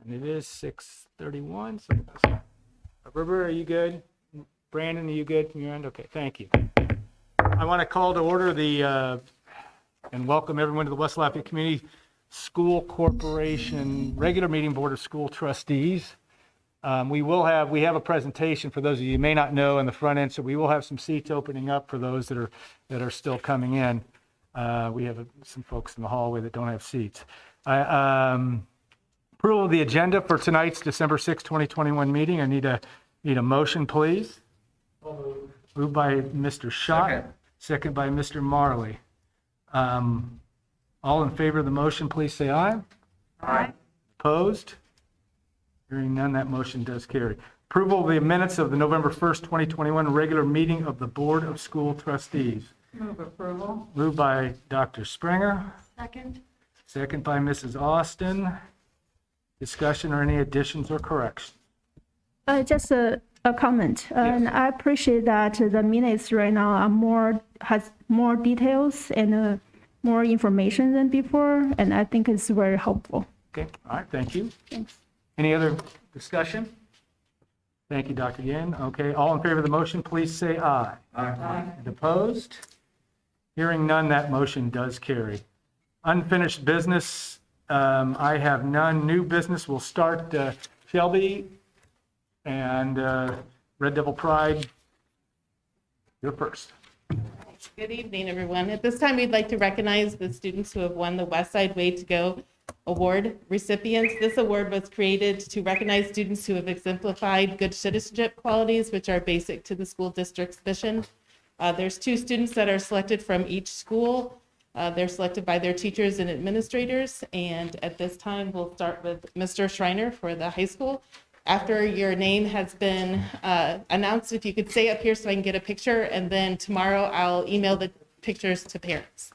And it is 6:31. So River, are you good? Brandon, are you good from your end? Okay, thank you. I want to call to order and welcome everyone to the West Lafayette Community School Corporation regular meeting Board of School Trustees. We have a presentation for those of you who may not know in the front end, so we will have some seats opening up for those that are still coming in. We have some folks in the hallway that don't have seats. Approval of the agenda for tonight's December 6, 2021 meeting. I need a motion, please. Moved by Mr. Schott, second by Mr. Marley. All in favor of the motion, please say aye. Aye. Opposed? Hearing none, that motion does carry. Approval of the minutes of the November 1st, 2021 regular meeting of the Board of School Trustees. Move approval. Moved by Dr. Springer, Second. second by Mrs. Austin. Discussion or any additions or corrections? Just a comment, and I appreciate that the minutes right now has more details and more information than before, and I think it's very helpful. Okay, all right, thank you. Thanks. Any other discussion? Thank you, Dr. Yin. Okay, all in favor of the motion, please say aye. Aye. And opposed? Hearing none, that motion does carry. Unfinished business, I have none. New business, we'll start Shelby and Red Devil Pride. You're first. Good evening, everyone. At this time, we'd like to recognize the students who have won the West Side Way to Go Award recipients. This award was created to recognize students who have exemplified good citizenship qualities, which are basic to the school district's mission. There's 2 students that are selected from each school. They're selected by their teachers and administrators. And at this time, we'll start with Mr. Schreiner for the high school. After your name has been announced, if you could stay up here so I can get a picture, and then tomorrow I'll email the pictures to parents.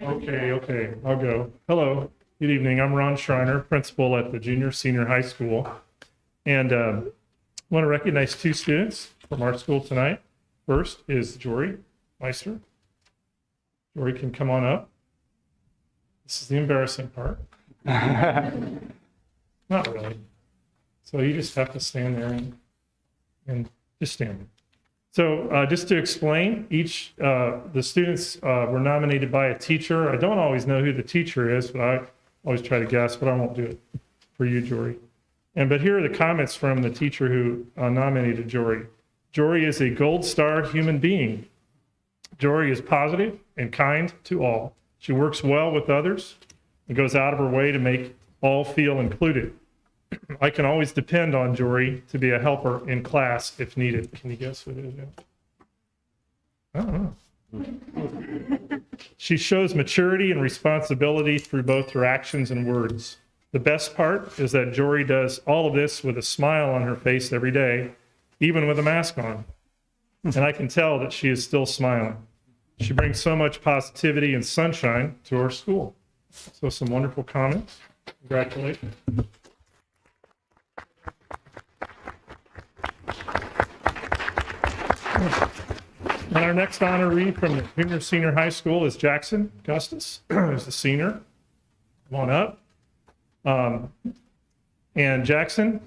Okay, I'll go. Hello, good evening. I'm Ron Schreiner, principal at the junior senior high school. And I want to recognize 2 students from our school tonight. First is Jory Meister. Jory can come on up. This is the embarrassing part. Not really. So you just have to stand there and just stand there. So just to explain, the students were nominated by a teacher. I don't always know who the teacher is, but I always try to guess, but I won't do it for you, Jory. But here are the comments from the teacher who nominated Jory. Jory is a gold star human being. Jory is positive and kind to all. She works well with others and goes out of her way to make all feel included. I can always depend on Jory to be a helper in class if needed. Can you guess what it is? I don't know. She shows maturity and responsibility through both her actions and words. The best part is that Jory does all of this with a smile on her face every day, even with a mask on. And I can tell that she is still smiling. She brings so much positivity and sunshine to our school. So some wonderful comments. Congratulations. And our next honoree from the junior senior high school is Jackson Gustus, who's a senior. Come on up. And Jackson,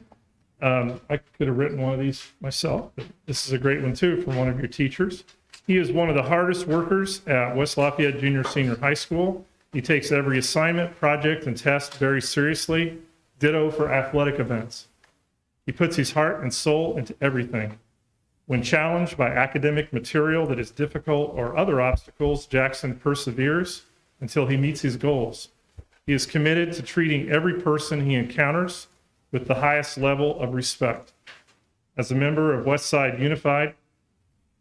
I could have written one of these myself, but this is a great one too from one of your teachers. He is one of the hardest workers at West Lafayette Junior Senior High School. He takes every assignment, project, and test very seriously. Ditto for athletic events. He puts his heart and soul into everything. When challenged by academic material that is difficult or other obstacles, Jackson perseveres until he meets his goals. He is committed to treating every person he encounters with the highest level of respect. As a member of Westside Unified,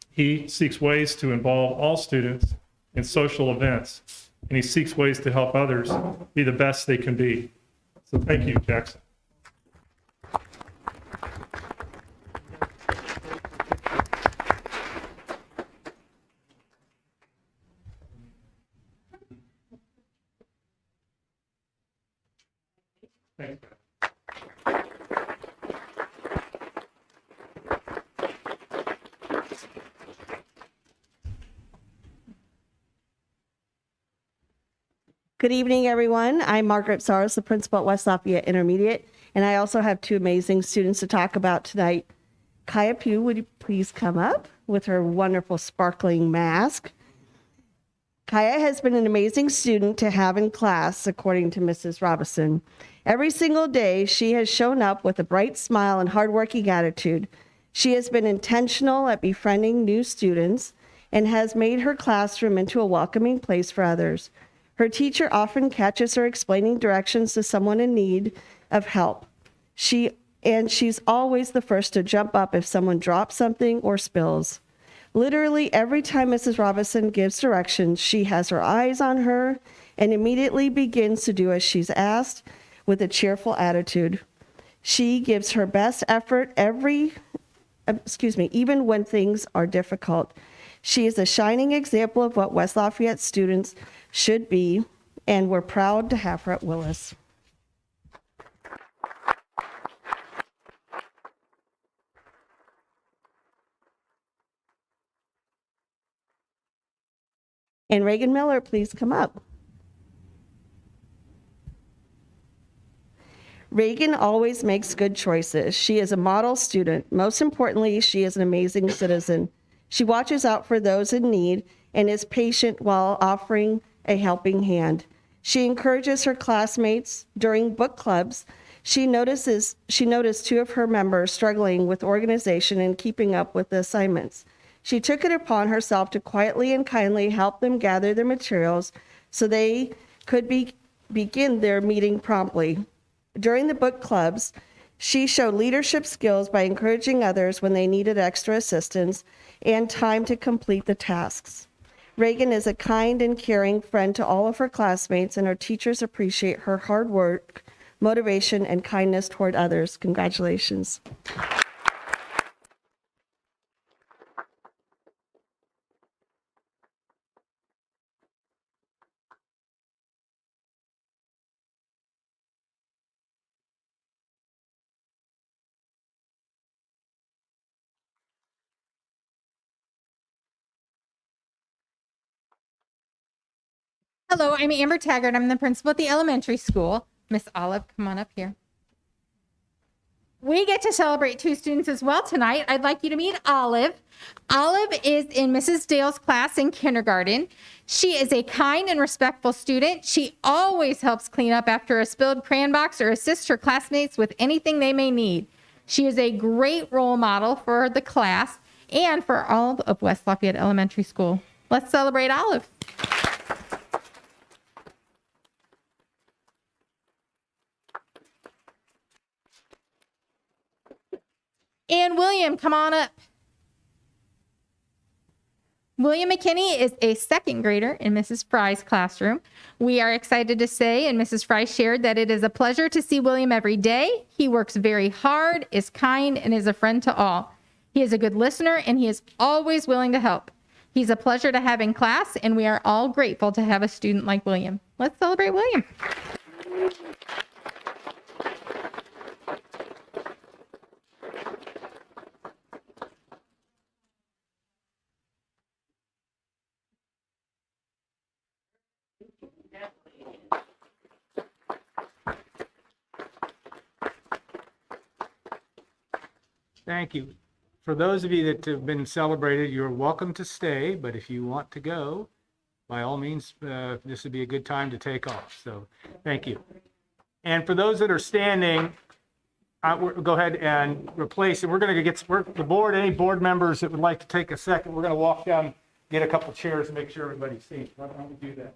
he seeks ways to involve all students in social events, and he seeks ways to help others be the best they can be. So thank you, Jackson. Thank you. Good evening, everyone. I'm Margaret Sars, the principal at West Lafayette Intermediate, and I also have two amazing students to talk about tonight. Kaya Pugh, would you please come up with her wonderful sparkling mask? Kaya has been an amazing student to have in class, according to Mrs. Robinson. Every single day, she has shown up with a bright smile and hardworking attitude. She has been intentional at befriending new students and has made her classroom into a welcoming place for others. Her teacher often catches her explaining directions to someone in need of help. She's always the first to jump up if someone drops something or spills. Literally every time Mrs. Robinson gives directions, she has her eyes on her and immediately begins to do as she's asked with a cheerful attitude. She gives her best effort even when things are difficult. She is a shining example of what West Lafayette students should be, and we're proud to have her at Willis. And Reagan Miller, please come up. Reagan always makes good choices. She is a model student. Most importantly, she is an amazing citizen. She watches out for those in need and is patient while offering a helping hand. She encourages her classmates during book clubs. She noticed two of her members struggling with organization and keeping up with the assignments. She took it upon herself to quietly and kindly help them gather their materials so they could begin their meeting promptly. During the book clubs, she showed leadership skills by encouraging others when they needed extra assistance and time to complete the tasks. Reagan is a kind and caring friend to all of her classmates, and her teachers appreciate her hard work, motivation, and kindness toward others. Congratulations. Hello, I'm Amber Taggart. I'm the principal at the elementary school. Miss Olive, come on up here. We get to celebrate two students as well tonight. I'd like you to meet Olive. Olive is in Mrs. Dale's class in kindergarten. She is a kind and respectful student. She always helps clean up after a spilled crayon box or assists her classmates with anything they may need. She is a great role model for the class and for all of West Lafayette Elementary School. Let's celebrate Olive. And William, come on up. William McKinney is a second grader in Mrs. Fry's classroom. We are excited to say, and Mrs. Fry shared, that it is a pleasure to see William every day. He works very hard, is kind, and is a friend to all. He is a good listener, and he is always willing to help. He's a pleasure to have in class, and we are all grateful to have a student like William. Let's celebrate William. Thank you. For those of you that have been celebrated, you're welcome to stay, but if you want to go, by all means, this would be a good time to take off. So thank you. And for those that are standing, go ahead and replace it. We're going to get the board, any board members that would like to take a second, we're going to walk down, get a couple chairs and make sure everybody's seated. Why don't we do that?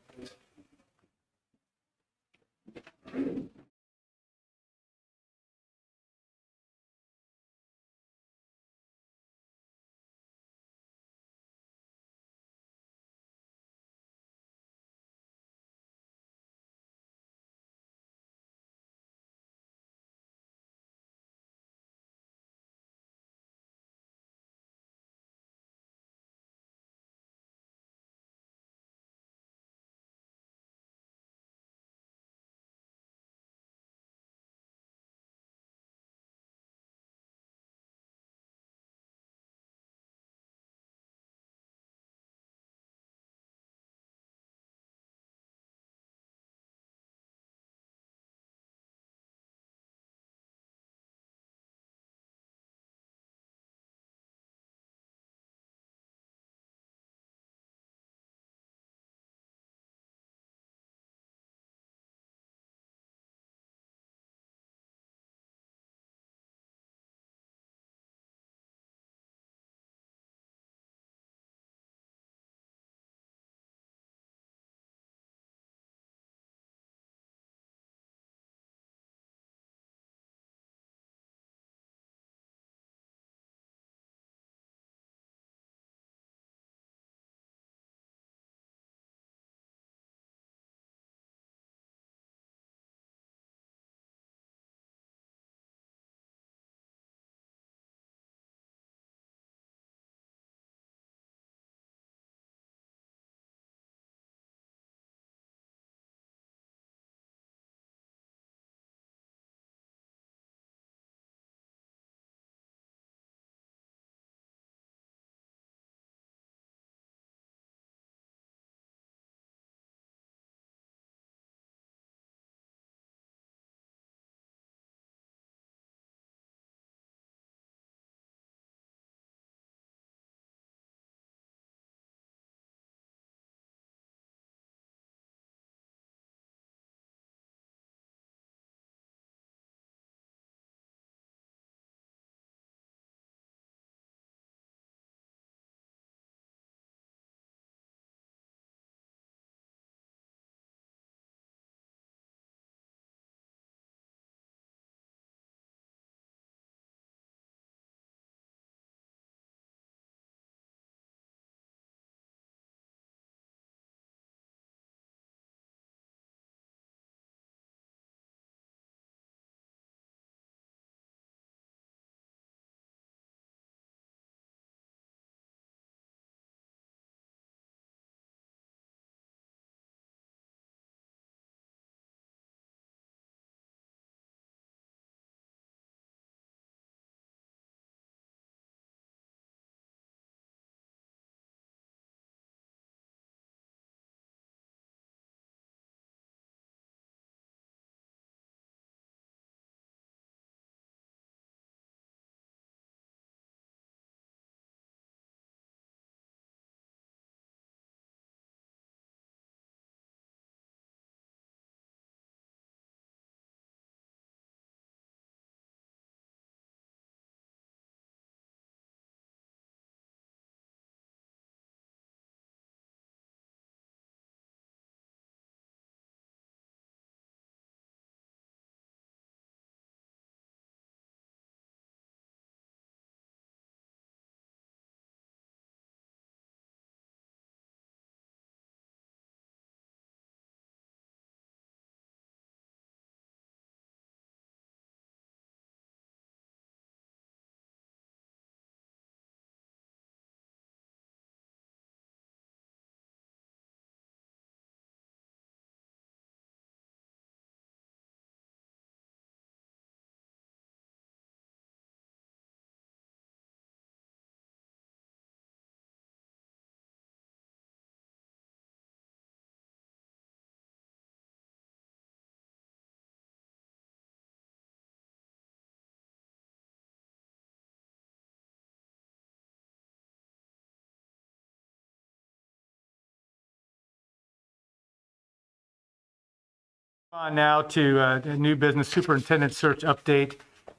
On now to the new business superintendent search update.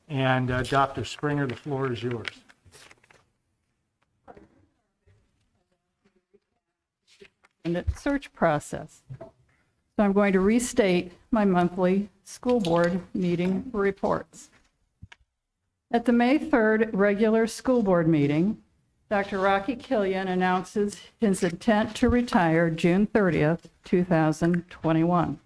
And Dr. Springer, the floor is yours. And its search process. So I'm going to restate my monthly school board meeting reports. At the May 3rd regular school board meeting, Dr. Rocky Killian announces his intent to retire June 30th, 2021.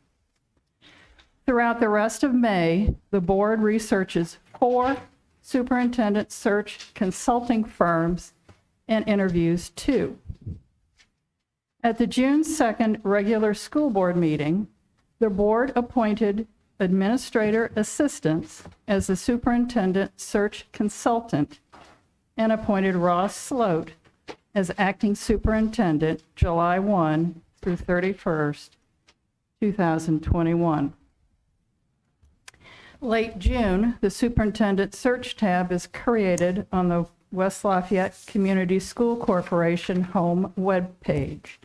Throughout the rest of May, the board researches 4 superintendent search consulting firms and interviews 2. At the June 2nd regular school board meeting, the board appointed administrator assistants as the superintendent search consultant and appointed Ross Sloat as acting superintendent July 1 through 31st, 2021. Late June, the superintendent search tab is created on the West Lafayette Community School Corporation home webpage.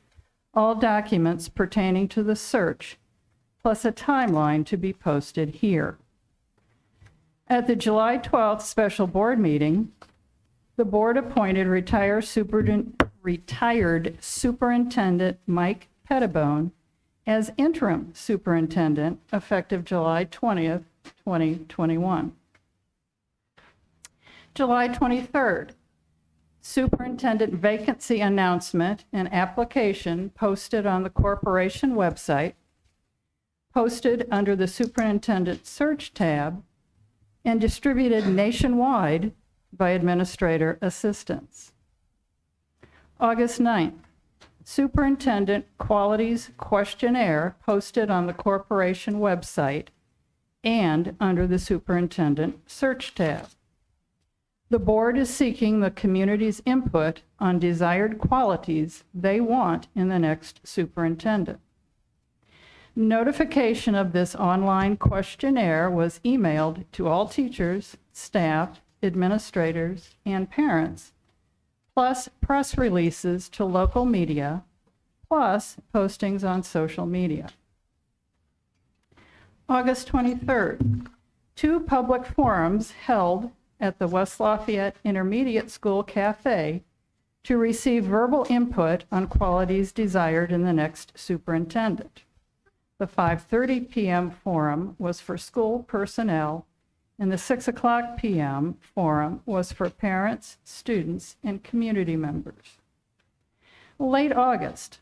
All documents pertaining to the search, plus a timeline to be posted here. At the July 12th special board meeting, the board appointed retired Superintendent Mike Pettibone as interim superintendent effective July 20th, 2021. July 23rd, superintendent vacancy announcement and application posted on the corporation website, posted under the superintendent search tab, and distributed nationwide by administrator assistants. August 9th, superintendent qualities questionnaire posted on the corporation website and under the superintendent search tab. The board is seeking the community's input on desired qualities they want in the next superintendent. Notification of this online questionnaire was emailed to all teachers, staff, administrators, and parents, plus press releases to local media, plus postings on social media. August 23rd, 2 public forums held at the West Lafayette Intermediate School Cafe to receive verbal input on qualities desired in the next superintendent. The 5:30 p.m. forum was for school personnel, and the 6:00 p.m. forum was for parents, students, and community members. Late August,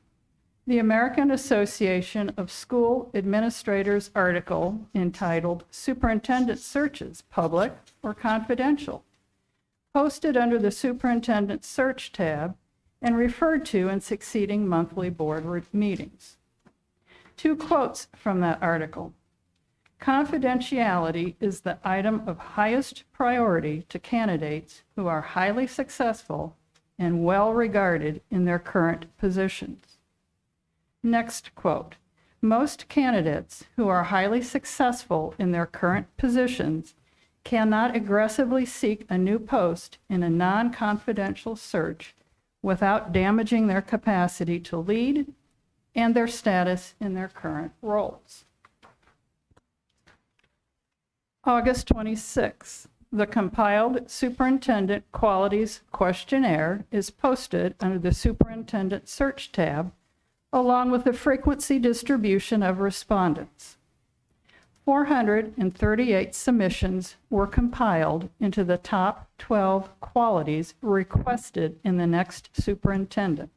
the American Association of School Administrators article entitled Superintendent Searches, Public or Confidential, posted under the Superintendent Search tab and referred to in succeeding monthly board meetings. 2 quotes from that article. Confidentiality is the item of highest priority to candidates who are highly successful and well regarded in their current positions. Next quote, most candidates who are highly successful in their current positions cannot aggressively seek a new post in a non-confidential search without damaging their capacity to lead and their status in their current roles. August 26th, the compiled Superintendent Qualities Questionnaire is posted under the Superintendent Search tab, along with the frequency distribution of respondents. 438 submissions were compiled into the top 12 qualities requested in the next superintendent.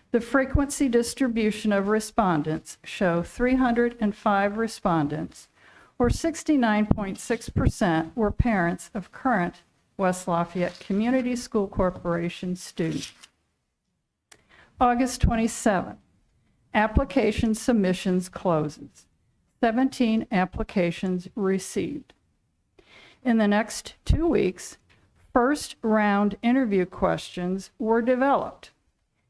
The frequency distribution of respondents show 305 respondents, or 69.6%, were parents of current West Lafayette Community School Corporation students. August 27th, application submissions closes. 17 applications received. In the next 2 weeks, first round interview questions were developed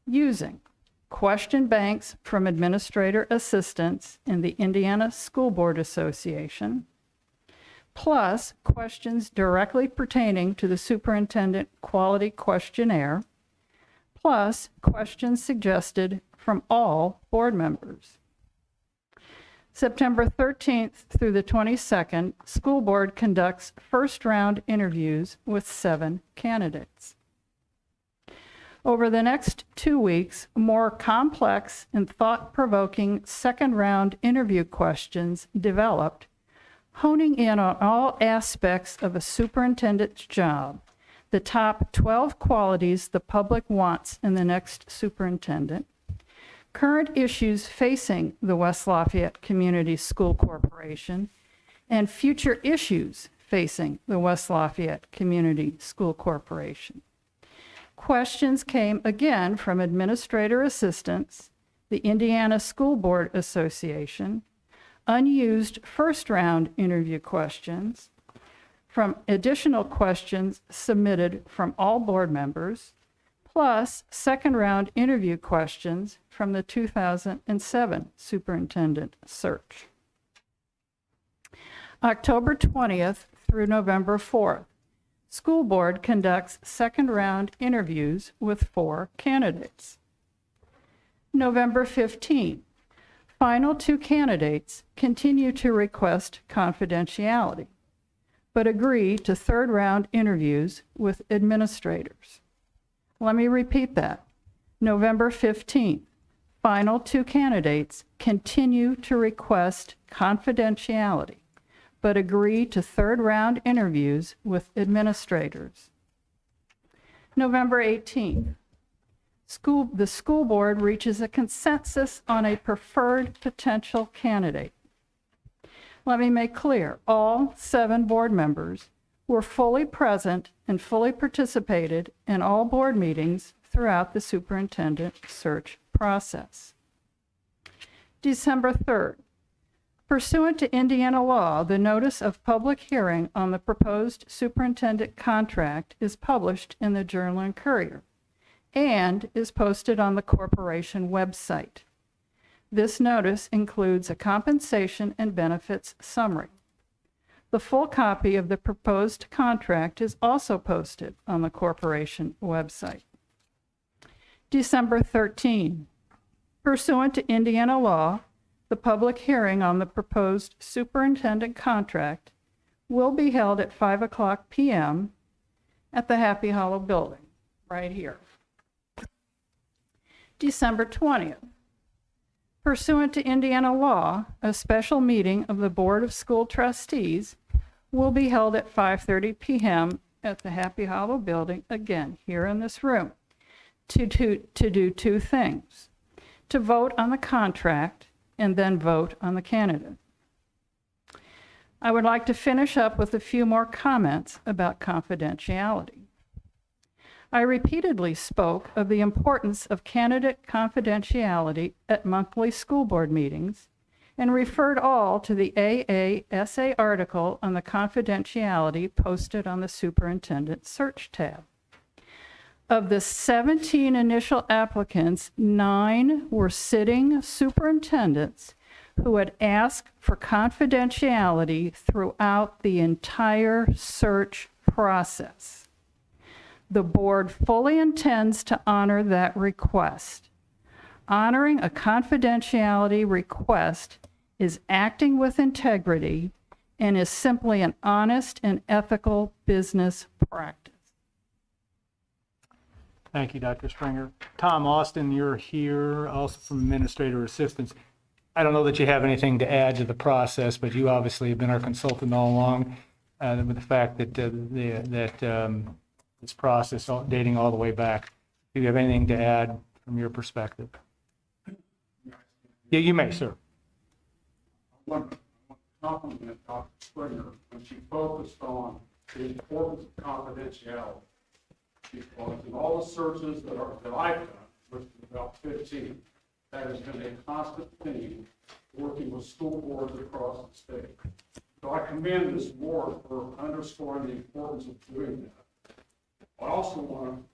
using question banks from administrator assistants in the Indiana School Board Association, plus questions directly pertaining to the superintendent quality questionnaire, plus questions suggested from all board members. September 13th through the 22nd, school board conducts first-round interviews with 7 candidates. Over the next 2 weeks, more complex and thought-provoking second-round interview questions developed, honing in on all aspects of a superintendent's job, the top 12 qualities the public wants in the next superintendent, current issues facing the West Lafayette Community School Corporation, and future issues facing the West Lafayette Community School Corporation. Questions came again from administrator assistants, the Indiana School Board Association, unused first-round interview questions, from additional questions submitted from all board members, plus second-round interview questions from the 2007 superintendent search. October 20th through November 4th, school board conducts second-round interviews with 4 candidates. November 15th, final 2 candidates continue to request confidentiality, but agree to third-round interviews with administrators. Let me repeat that. November 15th, final 2 candidates continue to request confidentiality, but agree to third-round interviews with administrators. November 18th, the school board reaches a consensus on a preferred potential candidate. Let me make clear, all 7 board members were fully present and fully participated in all board meetings throughout the superintendent search process. December 3rd, pursuant to Indiana law, the notice of public hearing on the proposed superintendent contract is published in the Journal and Courier and is posted on the corporation website. This notice includes a compensation and benefits summary. The full copy of the proposed contract is also posted on the corporation website. December 13, pursuant to Indiana law, the public hearing on the proposed superintendent contract will be held at 5:00 p.m. at the Happy Hollow building, right here. December 20th, pursuant to Indiana law, a special meeting of the Board of School Trustees will be held at 5:30 p.m. at the Happy Hollow building, again, here in this room, to do 2 things: to vote on the contract and then vote on the candidate. I would like to finish up with a few more comments about confidentiality. I repeatedly spoke of the importance of candidate confidentiality at monthly school board meetings and referred all to the AASA article on the confidentiality posted on the Superintendent Search tab. Of the 17 initial applicants, 9 were sitting superintendents who had asked for confidentiality throughout the entire search process. The board fully intends to honor that request. Honoring a confidentiality request is acting with integrity and is simply an honest and ethical business practice. Thank you, Dr. Springer. Tom Austin, you're here, also from Administrator Assistance. I don't know that you have anything to add to the process, but you obviously have been our consultant all along with the fact that this process dating all the way back. Do you have anything to add from your perspective? Yeah, you may, sir. I want to compliment Dr. Springer when she focused on the importance of confidentiality. Because in all the searches that I've done, which is about 15, that has been a constant theme working with school boards across the state. So I commend this board for underscoring the importance of doing that. I also want to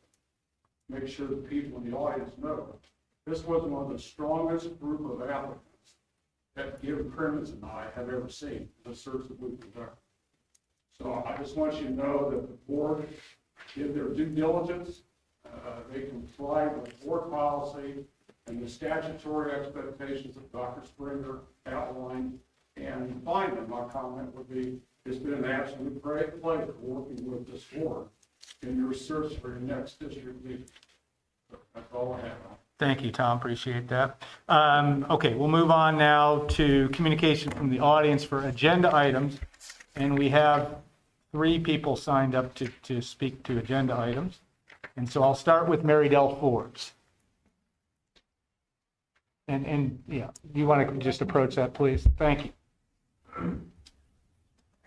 make sure that people in the audience know this was one of the strongest group of applicants that Gibb Crimmins and I have ever seen in the search that we've conducted. So I just want you to know that the board did their due diligence. They complied with board policy, and the statutory expectations that Dr. Springer outlined. And finally, my comment would be, it's been an absolute great pleasure working with this board in your search for your next district leader. That's all I have. Thank you, Tom. Appreciate that. Okay, we'll move on now to communication from the audience for agenda items. And we have 3 people signed up to speak to agenda items. And so I'll start with Mary Del Forbes. And yeah, do you want to just approach that, please? Thank you.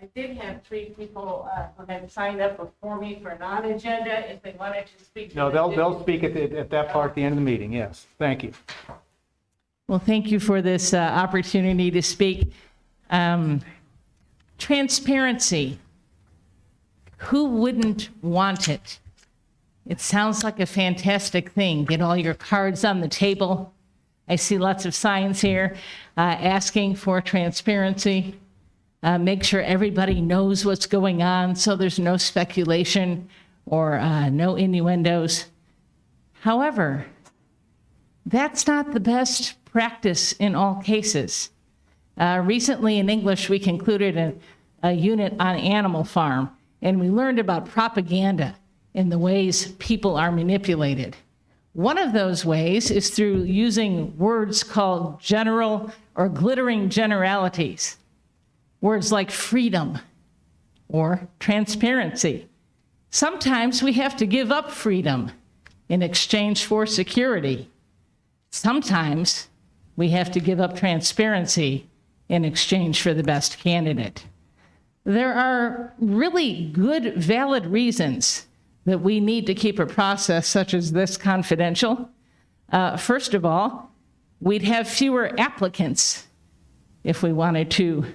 I did have 3 people who had signed up before me for non-agenda if they wanted to speak. No, they'll speak at that part at the end of the meeting, yes. Thank you. Well, thank you for this opportunity to speak. Transparency. Who wouldn't want it? It sounds like a fantastic thing. Get all your cards on the table. I see lots of signs here asking for transparency. Make sure everybody knows what's going on so there's no speculation or no innuendos. However, that's not the best practice in all cases. Recently in English, we concluded a unit on Animal Farm, and we learned about propaganda and the ways people are manipulated. One of those ways is through using words called general or glittering generalities. Words like freedom or transparency. Sometimes we have to give up freedom in exchange for security. Sometimes we have to give up transparency in exchange for the best candidate. There are really good, valid reasons that we need to keep a process such as this confidential. First of all, we'd have fewer applicants if we wanted to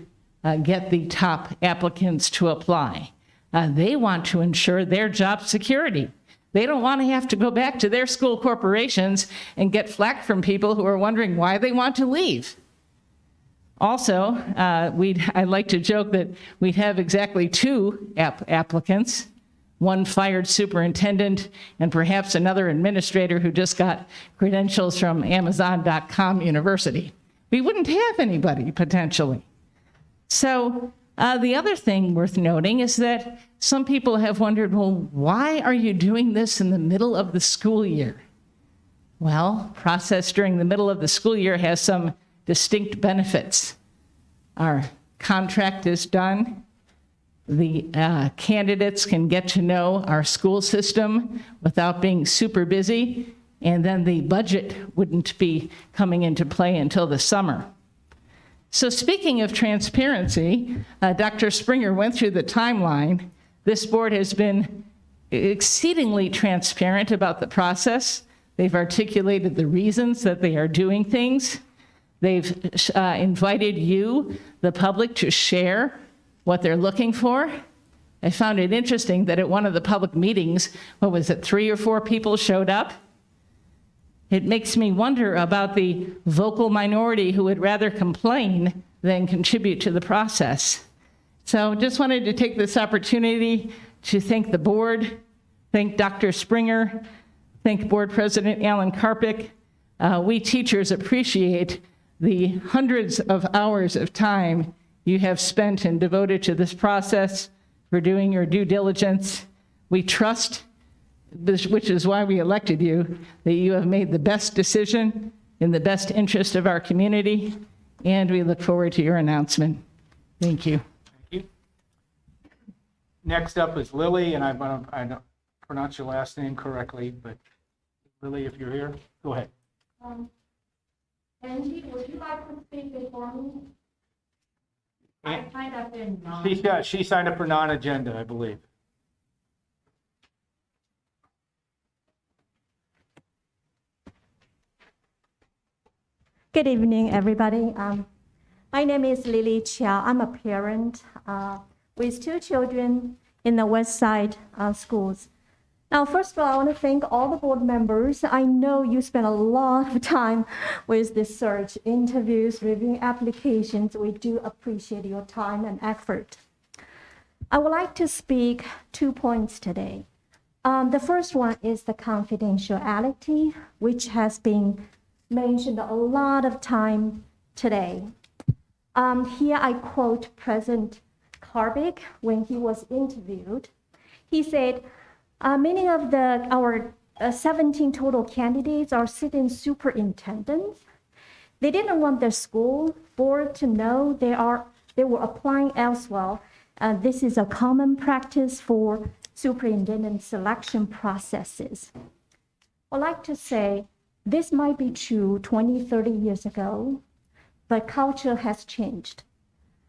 get the top applicants to apply. They want to ensure their job security. They don't want to have to go back to their school corporations and get flack from people who are wondering why they want to leave. Also, I like to joke that we'd have exactly 2 applicants, one fired superintendent and perhaps another administrator who just got credentials from Amazon.com University. We wouldn't have anybody potentially. So the other thing worth noting is that some people have wondered, well, why are you doing this in the middle of the school year? Well, process during the middle of the school year has some distinct benefits. Our contract is done. The candidates can get to know our school system without being super busy, and then the budget wouldn't be coming into play until the summer. So speaking of transparency, Dr. Springer went through the timeline. This board has been exceedingly transparent about the process. They've articulated the reasons that they are doing things. They've invited you, the public, to share what they're looking for. I found it interesting that at one of the public meetings, 3 or 4 people showed up? It makes me wonder about the vocal minority who would rather complain than contribute to the process. So just wanted to take this opportunity to thank the board, thank Dr. Springer, thank Board President Alan Karpick. We teachers appreciate the hundreds of hours of time you have spent and devoted to this process, for doing your due diligence. We trust, which is why we elected you, that you have made the best decision in the best interest of our community, and we look forward to your announcement. Thank you. Thank you. Next up is Lily, and I don't pronounce your last name correctly, but Lily, if you're here, go ahead. Angie, would you like to speak before me? I signed up in She signed up for non-agenda, I believe. Good evening, everybody. My name is Lily Chia. I'm a parent with 2 children in the West Side schools. Now, first of all, I want to thank all the board members. I know you spent a lot of time with this search, interviews, reviewing applications. We do appreciate your time and effort. I would like to speak 2 points today. The first one is the confidentiality, which has been mentioned a lot of time today. Here I quote President Carbeck when he was interviewed. He said, many of our 17 total candidates are sitting superintendents. They didn't want their school board to know they were applying elsewhere. This is a common practice for superintendent selection processes. I'd like to say this might be true 20, 30 years ago, but culture has changed.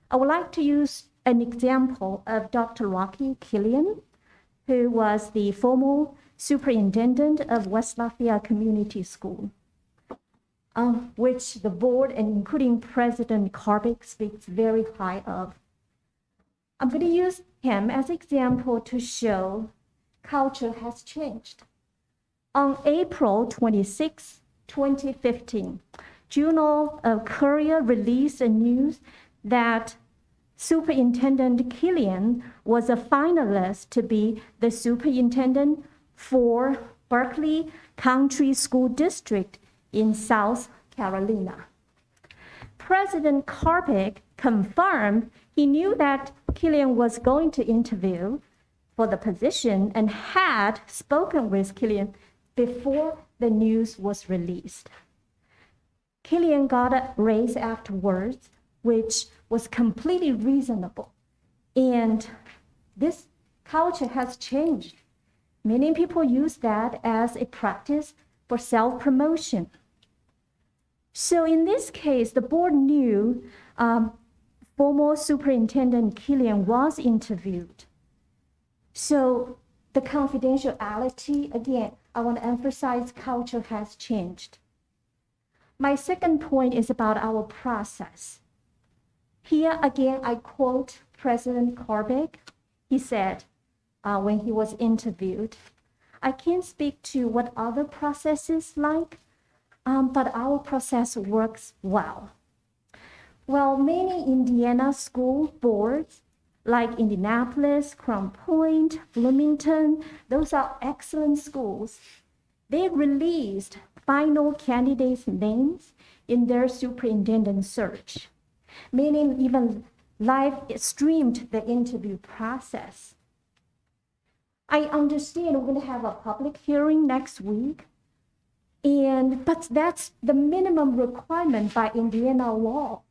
I would like to use an example of Dr. Rocky Killian, who was the former superintendent of West Lafayette Community School, which the board and including President Carbeck speaks very high of. I'm going to use him as an example to show culture has changed. On April 26, 2015, Journal of Courier released a news that Superintendent Killian was a finalist to be the superintendent for Berkeley Country School District in South Carolina. President Carbeck confirmed he knew that Killian was going to interview for the position and had spoken with Killian before the news was released. Killian got a raise afterwards, which was completely reasonable. And this culture has changed. Many people use that as a practice for self-promotion. So in this case, the board knew former Superintendent Killian was interviewed. So the confidentiality, again, I want to emphasize culture has changed. My second point is about our process. Here again, I quote President Carbeck. He said when he was interviewed, I can't speak to what other processes like, but our process works well. Well, many Indiana school boards, like Indianapolis, Crown Point, Bloomington, those are excellent schools. They released final candidates' names in their superintendent search, meaning even live streamed the interview process. I understand we're going to have a public hearing next week, but that's the minimum requirement by Indiana law,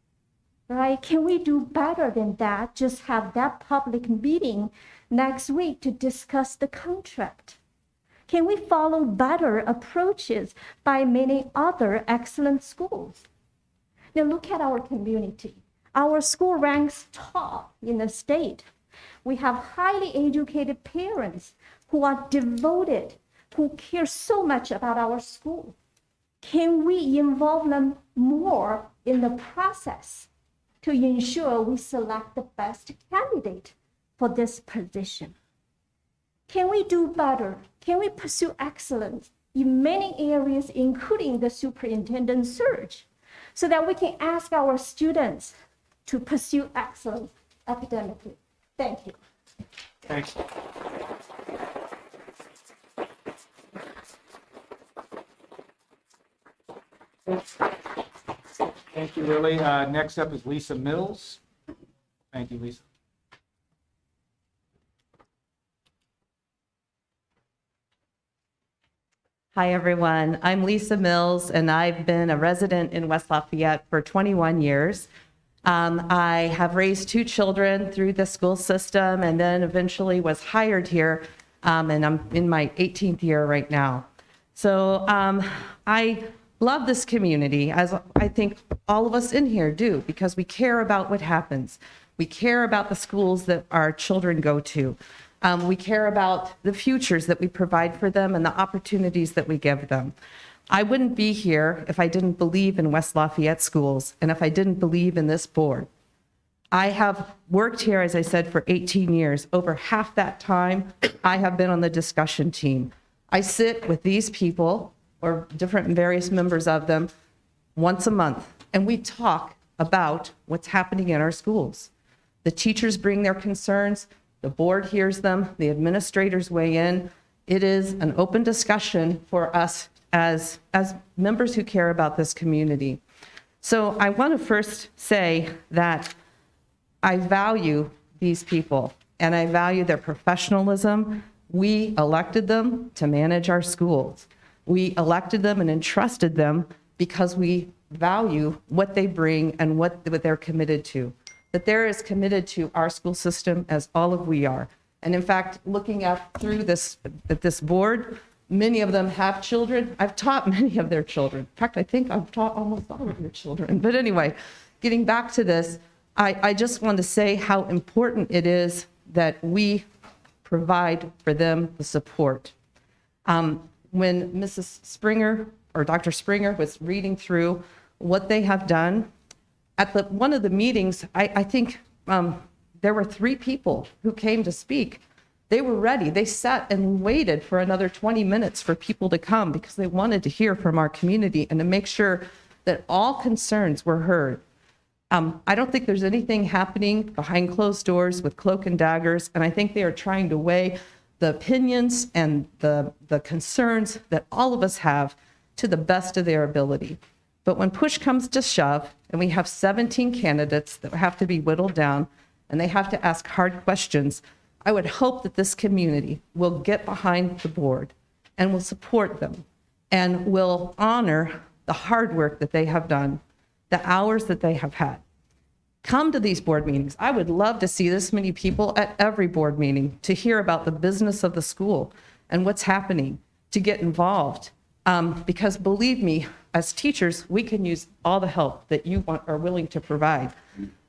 right? Can we do better than that? Just have that public meeting next week to discuss the contract. Can we follow better approaches by many other excellent schools? Now look at our community. Our school ranks top in the state. We have highly educated parents who are devoted, who care so much about our school. Can we involve them more in the process to ensure we select the best candidate for this position? Can we do better? Can we pursue excellence in many areas, including the superintendent search, so that we can ask our students to pursue excellence academically? Thank you. Thanks. Thank you, Lily. Next up is Lisa Mills. Thank you, Lisa. Hi, everyone. I'm Lisa Mills, and I've been a resident in West Lafayette for 21 years. I have raised 2 children through the school system and then eventually was hired here, and I'm in my 18th year right now. So I love this community, as I think all of us in here do, because we care about what happens. We care about the schools that our children go to. We care about the futures that we provide for them and the opportunities that we give them. I wouldn't be here if I didn't believe in West Lafayette schools and if I didn't believe in this board. I have worked here, as I said, for 18 years. Over half that time, I have been on the discussion team. I sit with these people, or different and various members of them, once a month, and we talk about what's happening in our schools. The teachers bring their concerns. The board hears them, the administrators weigh in. It is an open discussion for us as members who care about this community. So I want to first say that I value these people and I value their professionalism. We elected them to manage our schools. We elected them and entrusted them because we value what they bring and what they're committed to. That they're as committed to our school system as all of we are. And in fact, looking at this board, many of them have children. I've taught many of their children. In fact, I think I've taught almost all of your children. But anyway, getting back to this, I just want to say how important it is that we provide for them the support. When Mrs. Springer or Dr. Springer was reading through what they have done, at one of the meetings, I think there were 3 people who came to speak. They were ready. They sat and waited for another 20 minutes for people to come because they wanted to hear from our community and to make sure that all concerns were heard. I don't think there's anything happening behind closed doors with cloak and daggers, and I think they are trying to weigh the opinions and the concerns that all of us have to the best of their ability. But when push comes to shove, and we have 17 candidates that have to be whittled down, and they have to ask hard questions, I would hope that this community will get behind the board and will support them and will honor the hard work that they have done, the hours that they have had. Come to these board meetings. I would love to see this many people at every board meeting to hear about the business of the school and what's happening, to get involved. Because believe me, as teachers, we can use all the help that you are willing to provide.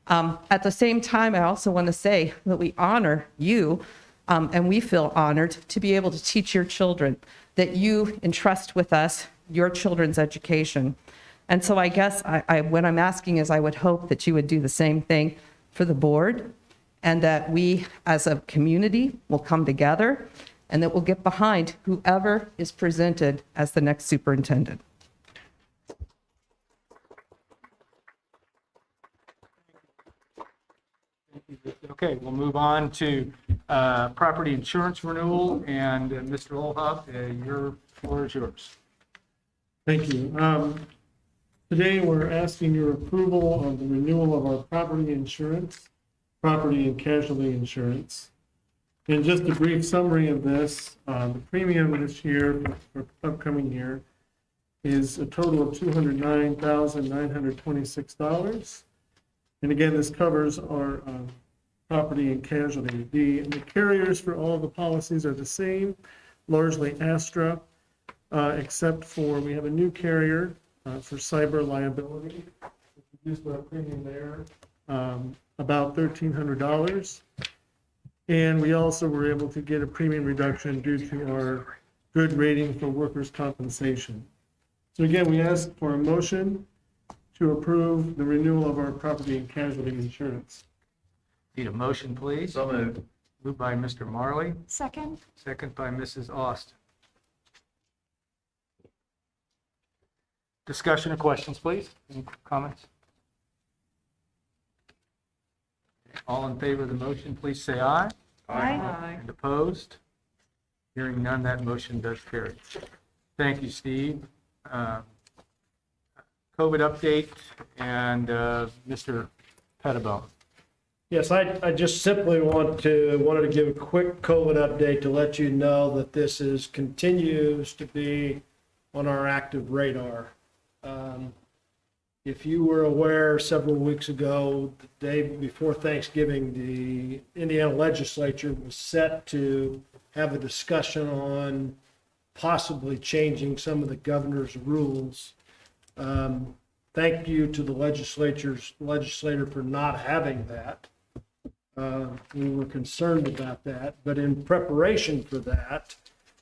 At the same time, I also want to say that we honor you and we feel honored to be able to teach your children, that you entrust with us your children's education. And so I guess what I'm asking is I would hope that you would do the same thing for the board and that we as a community will come together and that we'll get behind whoever is presented as the next superintendent. Okay, we'll move on to property insurance renewal, and Mr. Olhoff, your floor is yours. Thank you. Today, we're asking your approval of the renewal of our property insurance, property and casualty insurance. And just a brief summary of this, the premium this year, for upcoming year, is a total of $209,926. And again, this covers our property and casualty. The carriers for all the policies are the same, largely Astra, except for we have a new carrier for cyber liability. Reduced our premium there, about $1,300. And we also were able to get a premium reduction due to our good rating for workers' compensation. So again, we ask for a motion to approve the renewal of our property and casualty insurance. Need a motion, please? So moved. Moved by Mr. Marley, Second. second by Mrs. Austin. Discussion or questions, please? Any comments? All in favor of the motion, please say aye. Aye. And opposed? Hearing none, that motion does carry. Thank you, Steve. COVID update and Mr. Pettibone. Yes, I just simply wanted to give a quick COVID update to let you know that this continues to be on our active radar. If you were aware, several weeks ago, the day before Thanksgiving, the Indiana legislature was set to have a discussion on possibly changing some of the governor's rules. Thank you to the legislator for not having that. We were concerned about that, but in preparation for that,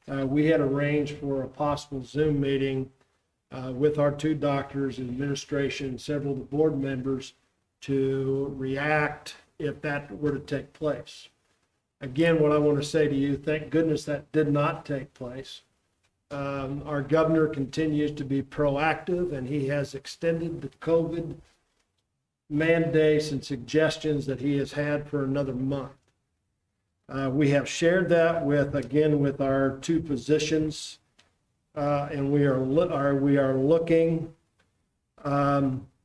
we had arranged for a possible Zoom meeting with our 2 doctors, administration, several of the board members to react if that were to take place. Again, what I want to say to you, thank goodness that did not take place. Our governor continues to be proactive, and he has extended the COVID mandates and suggestions that he has had for another month. We have shared that with our 2 physicians and we are looking.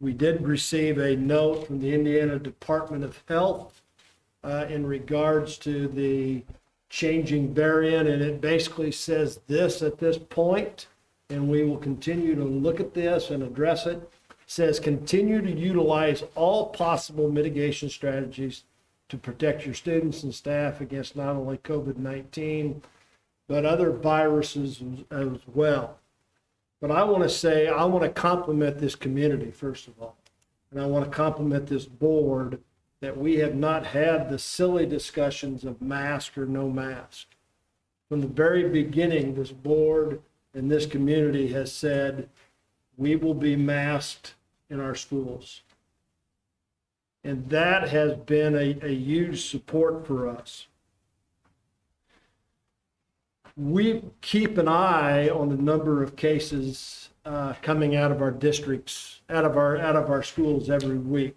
We did receive a note from the Indiana Department of Health in regards to the changing variant, and it basically says this at this point, and we will continue to look at this and address it. It says continue to utilize all possible mitigation strategies to protect your students and staff against not only COVID-19, but other viruses as well. But I want to say, I want to compliment this community, first of all. And I want to compliment this board that we have not had the silly discussions of mask or no mask. From the very beginning, this board and this community has said, we will be masked in our schools. And that has been a huge support for us. We keep an eye on the number of cases coming out of our districts, out of our schools every week.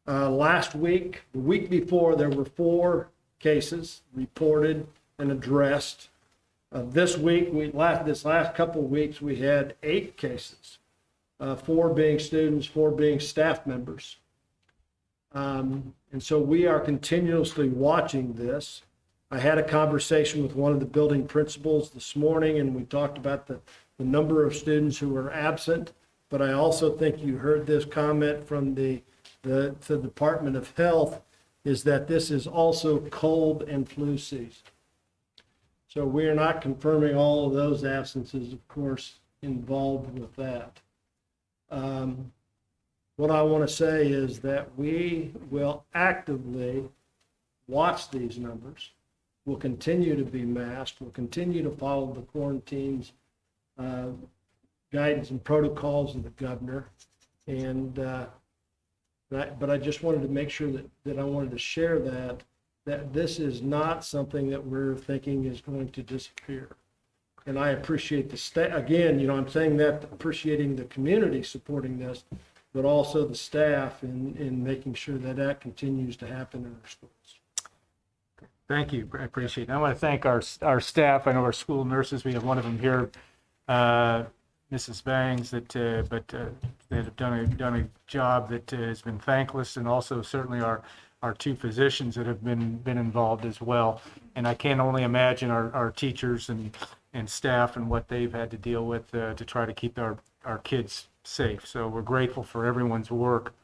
Last week, the week before, there were 4 cases reported and addressed. This week, this last couple of weeks, we had 8 cases, 4 being students, 4 being staff members. And so we are continuously watching this. I had a conversation with one of the building principals this morning, and we talked about the number of students who were absent. But I also think you heard this comment from the Department of Health, is that this is also cold and flu season. So we are not confirming all of those absences, of course, involved with that. What I want to say is that we will actively watch these numbers. We'll continue to be masked. We'll continue to follow the quarantines, guidance and protocols of the governor. And but I just wanted to make sure that I wanted to share that this is not something that we're thinking is going to disappear. And I appreciate the staff. Again, I'm saying that appreciating the community supporting this, but also the staff in making sure that continues to happen in our schools. Thank you. I appreciate it. I want to thank our staff. I know our school nurses, we have one of them here, Mrs. Bangs, that have done a job that has been thankless, and also certainly our 2 physicians that have been involved as well. And I can only imagine our teachers and staff and what they've had to deal with to try to keep our kids safe. So we're grateful for everyone's work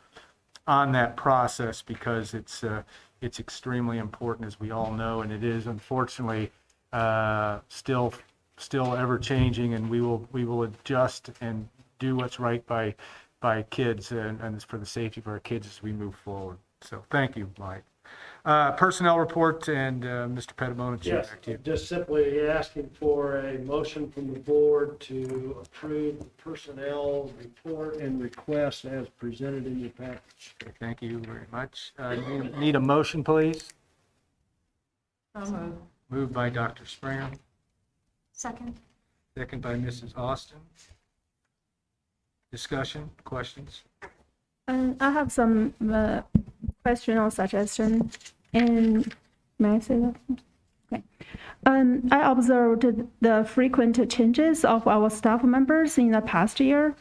on that process, because it's extremely important, as we all know, and it is unfortunately still ever changing, and we will adjust and do what's right by kids and it's for the safety of our kids as we move forward. So thank you, Mike. Personnel report, and Mr. Pettimone. Yes, just simply asking for a motion from the board to approve the personnel report and request as presented in your package. Okay, thank you very much. Need a motion, please? Moved by Dr. Springer. Second. Second by Mrs. Austin. Discussion, questions? I have some question or suggestion. And may I say that? Okay. I observed the frequent changes of our staff members in the past year,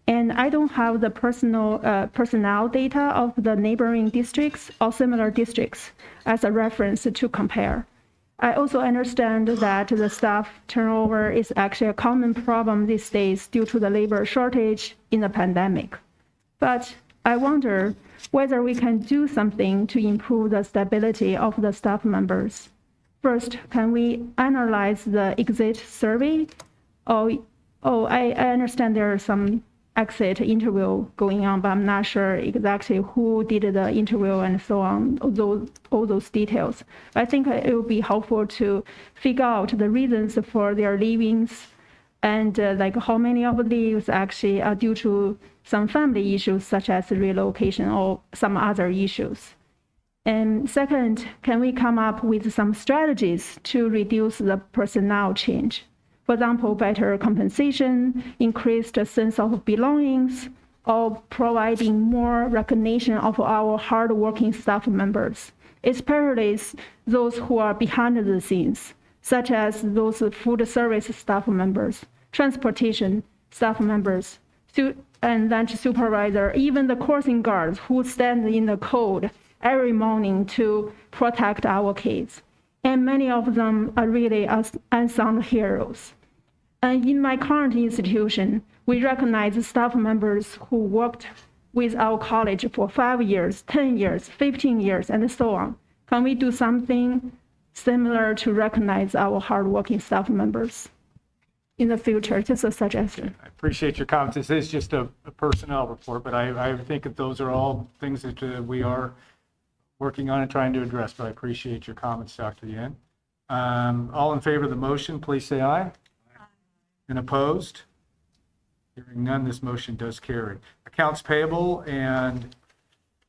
and I don't have the personnel data of the neighboring districts or similar districts as a reference to compare. I also understand that the staff turnover is actually a common problem these days due to the labor shortage in the pandemic. But I wonder whether we can do something to improve the stability of the staff members. First, can we analyze the exit survey? I understand there are some exit interview going on, but I'm not sure exactly who did the interview and so on, all those details. I think it would be helpful to figure out the reasons for their leavings, and like how many of the leaves actually are due to some family issues such as relocation or some other issues. And second, can we come up with some strategies to reduce the personnel change? For example, better compensation, increased sense of belongings, or providing more recognition of our hardworking staff members, especially those who are behind the scenes, such as those food service staff members. transportation staff members, and lunch supervisor, even the crossing guards who stand in the cold every morning to protect our kids. And many of them are really unsung heroes. And in my current institution, we recognize staff members who worked with our college for 5 years, 10 years, 15 years, and so on. Can we do something similar to recognize our hardworking staff members in the future? Just a suggestion. I appreciate your comments. This is just a personnel report, but I think that those are all things that we are working on and trying to address, but I appreciate your comments, Dr. Yin. All in favor of the motion, please say aye. And opposed? Hearing none, this motion does carry. Accounts payable and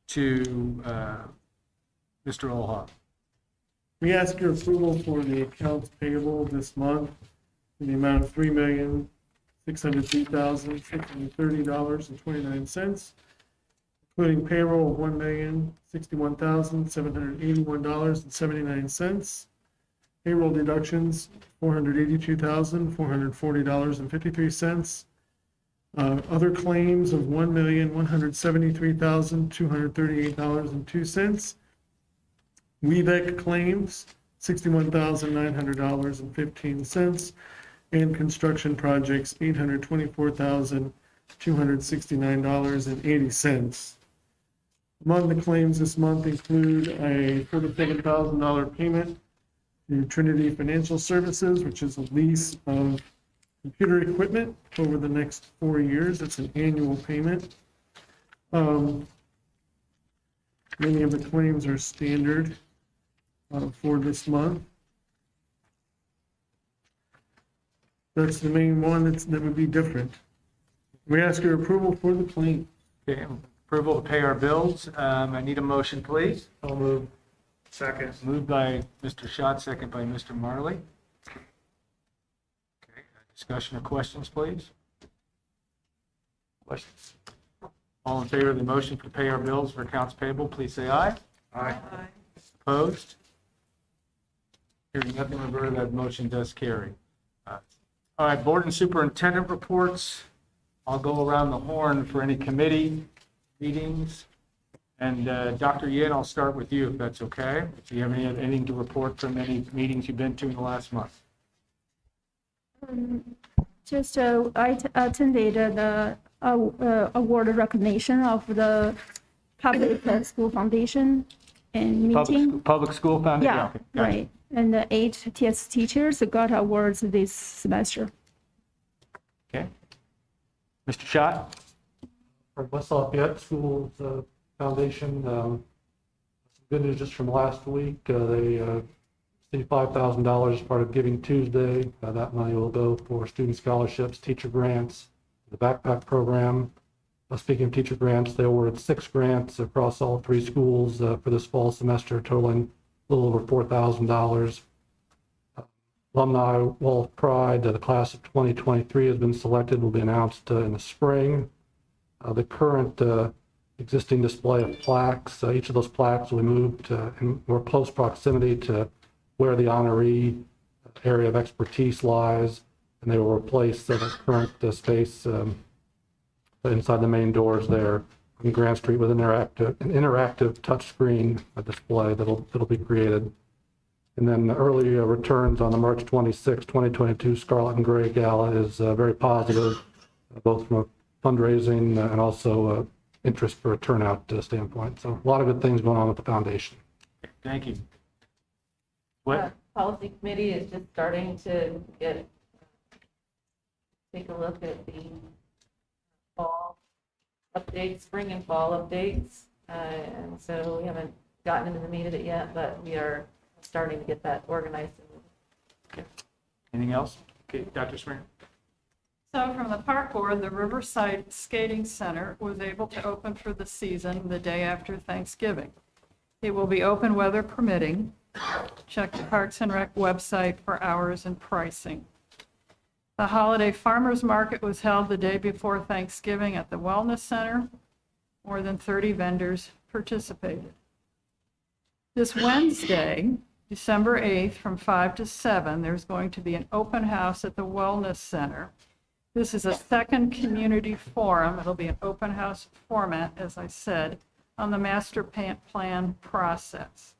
to Mr. Olhoff. We ask your approval for the accounts payable this month in the amount of $3,603,630.29, including payroll of $1,061,781.79, payroll deductions $482,440.53, other claims of $1,173,238.02, WEVEC claims $61,900.15, and construction projects $824,269.80. Among the claims this month include a $47,000 payment to Trinity Financial Services, which is a lease of computer equipment over the next 4 years. It's an annual payment. Many of the claims are standard for this month. That's the main one that would be different. We ask your approval for the claim. Okay, approval to pay our bills. I need a motion, please. I'll move. Second. Moved by Mr. Schott, second by Mr. Marley. Okay, discussion or questions, please? Questions? All in favor of the motion to pay our bills for accounts payable, please say aye. Aye. Opposed? Hearing nothing, Roberta, that motion does carry. All right, board and superintendent reports. I'll go around the horn for any committee meetings. And Dr. Yin, I'll start with you if that's okay. Do you have anything to report from any meetings you've been to in the last month? Just I attended the award recognition of the Public School Foundation and meeting. Public School Foundation? Yeah, Okay, gotcha. right. And the 8 TS teachers got awards this semester. Okay. Mr. Schott? For West Lafayette Schools Foundation, good news just from last week. They received $5,000 as part of Giving Tuesday. That money will go for student scholarships, teacher grants, the backpack program. Speaking of teacher grants, they awarded 6 grants across all 3 schools for this fall semester, totaling a little over $4,000. Alumni Wall of Pride, the class of 2023 has been selected, will be announced in the spring. The current existing display of plaques, each of those plaques will be moved in more close proximity to where the honoree area of expertise lies, and they will replace the current space inside the main doors there on Grand Street with an interactive touchscreen display that'll be created. And then the early returns on the March 26, 2022 Scarlet and Gray Gala is very positive, both from a fundraising and also interest for a turnout standpoint. So a lot of good things going on with the foundation. Thank you. What? Policy committee is just starting to take a look at the fall updates, spring and fall updates. And so we haven't gotten into the meat of it yet, but we are starting to get that organized. Anything else? Okay, Dr. Springer. So from the park board, the Riverside Skating Center was able to open for the season the day after Thanksgiving. It will be open weather permitting. Check the Parks and Rec website for hours and pricing. The holiday farmers market was held the day before Thanksgiving at the Wellness Center. More than 30 vendors participated. This Wednesday, December 8th, from 5 to 7, there's going to be an open house at the Wellness Center. This is a second community forum. It'll be an open house format, as I said, on the master plan process.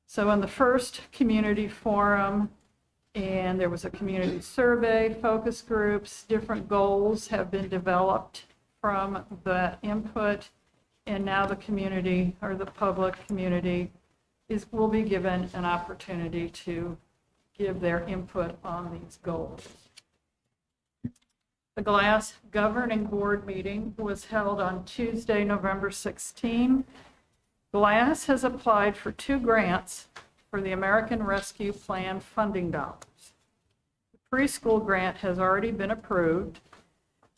So in the first community forum, and there was a community survey, focus groups, different goals have been developed from the input, and now the community, or the public community, will be given an opportunity to give their input on these goals. The GLASS Governing Board meeting was held on Tuesday, November 16. GLASS has applied for 2 grants for the American Rescue Plan funding dollars. The preschool grant has already been approved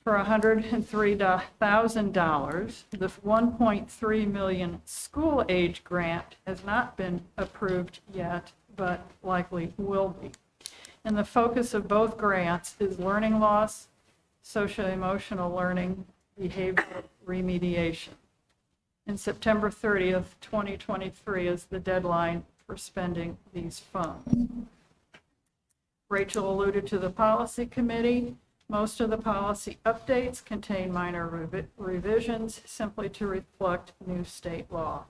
for $103,000. The $1.3 million school age grant has not been approved yet, but likely will be. And the focus of both grants is learning loss, socio-emotional learning, behavioral remediation. And September 30th, 2023 is the deadline for spending these funds. Rachel alluded to the policy committee. Most of the policy updates contain minor revisions simply to reflect new state law.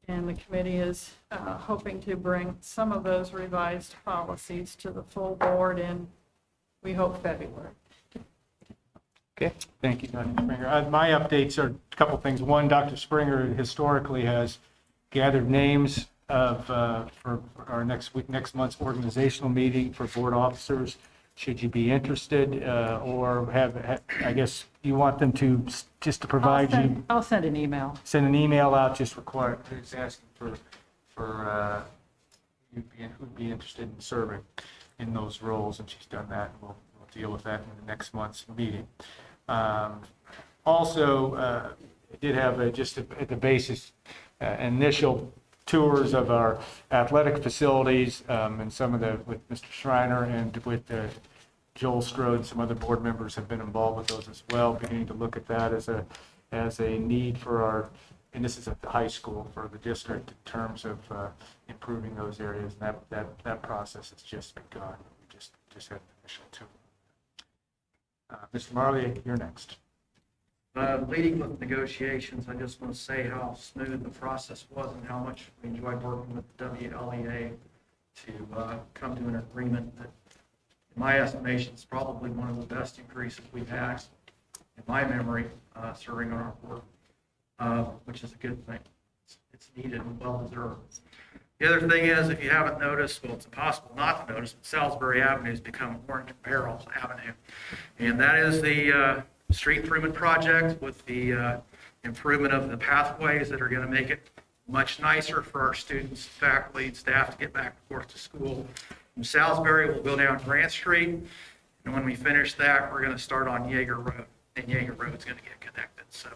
And the committee is hoping to bring some of those revised policies to the full board in, we hope, February. Okay, thank you, Dr. Springer. My updates are a couple things. One, Dr. Springer historically has gathered names of for our next month's organizational meeting for board officers. Should you be interested, or have, I guess you want them to just to provide you? I'll send an email. Send an email out, just asking for who'd be interested in serving in those roles, and she's done that. And we'll deal with that in the next month's meeting. Also, I did have just at the basis initial tours of our athletic facilities, and some of with Mr. Schreiner and with Joel Strode, some other board members have been involved with those as well, beginning to look at that as a need for our, and this is at the high school for the district in terms of improving those areas. And that process has just begun. We just had an initial tour. Mr. Marley, you're next. Leading with negotiations, I just want to say how smooth the process was and how much we enjoyed working with the WLEA to come to an agreement that, in my estimation, is probably one of the best increases we've had in my memory serving on our board, which is a good thing. It's needed and well deserved. The other thing is, if you haven't noticed, well, it's impossible not to notice, but Salisbury Avenue has become Orange Barrel Avenue. And that is the street improvement project with the improvement of the pathways that are going to make it much nicer for our students, faculty, and staff to get back and forth to school. From Salisbury, we'll go down Grant Street, and when we finish that, we're going to start on Yeager Road, and Yeager Road's going to get connected. So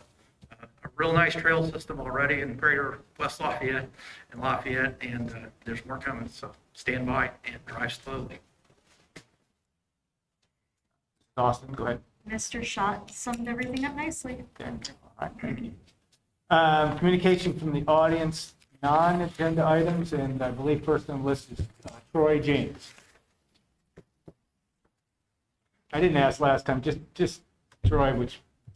a real nice trail system already in greater West Lafayette and Lafayette, and there's more coming, so stand by and drive slowly. Austin, go ahead. Mr. Schott summed everything up nicely. Okay. All right, thank you. Communication from the audience, non-agenda items, and I believe first on the list is Troy James. I didn't ask last time, just Troy,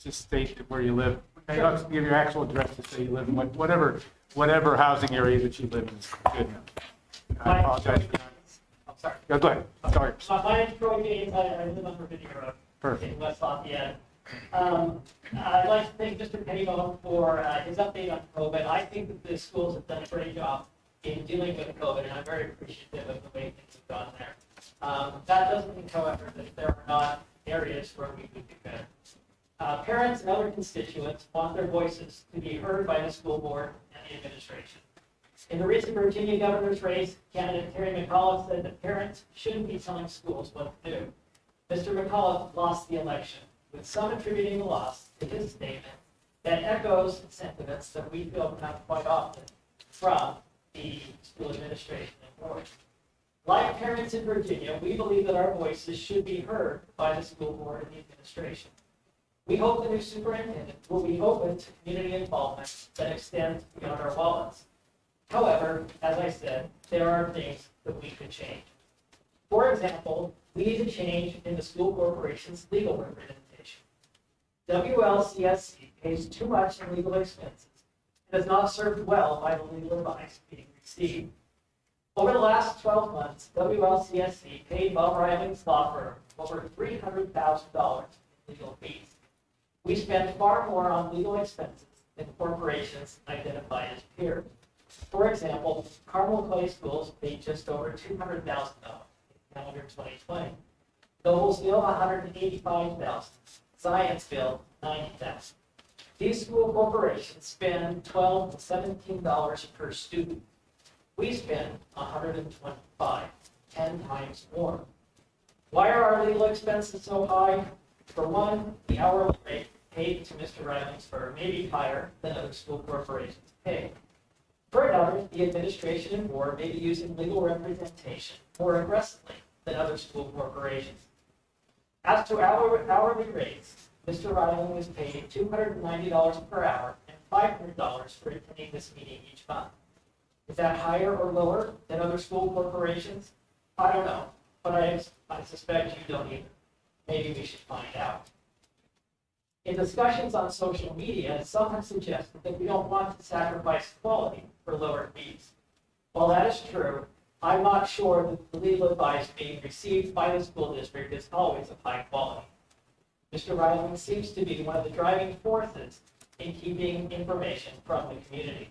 just state where you live. Sure. Don't give your actual address to say you live in whatever housing area that you live in is good enough. I apologize for that. I'm sorry. Go ahead. Sorry. My name's Troy James. I live on Virginia Road. Perfect. In West Lafayette. I'd like to thank Mr. Pettibone for his update on COVID. I think that the schools have done a great job in dealing with COVID, and I'm very appreciative of the way things have gone there. That doesn't mean, however, that there are not areas where we could do better. Parents and other constituents want their voices to be heard by the school board and the administration. In the recent Virginia governor's race, candidate Terry McAuliffe said that parents shouldn't be telling schools what to do. Mr. McAuliffe lost the election, with some attributing the loss to his statement that echoes sentiments that we feel come quite often from the school administration and board. Like parents in Virginia, we believe that our voices should be heard by the school board and the administration. We hope the new superintendent will be open to community involvement that extends beyond our wallets. However, as I said, there are things that we could change. For example, we need a change in the school corporation's legal representation. WLCSC pays too much in legal expenses and is not served well by the legal advice being received. Over the last 12 months, WLCSC paid Bob Riley's law firm over $300,000 in legal fees. We spend far more on legal expenses than corporations identified as peers. For example, Carmel Clay Schools paid just over $200,000 in calendar 2020. Noblesville, $185,000. Zionsville, $90,000. These school corporations spend $12 to $17 per student. We spend $125, 10 times more. Why are our legal expenses so high? For one, the hourly rate paid to Mr. Riley's firm may be higher than other school corporations pay. For another, the administration and board may be using legal representation more aggressively than other school corporations. As to hourly rates, Mr. Riley was paid $290 per hour and $500 for attending this meeting each month. Is that higher or lower than other school corporations? I don't know, but I suspect you don't either. Maybe we should find out. In discussions on social media, some have suggested that we don't want to sacrifice quality for lower fees. While that is true, I'm not sure that the legal advice being received by the school district is always of high quality. Mr. Riley seems to be one of the driving forces in keeping information from the community.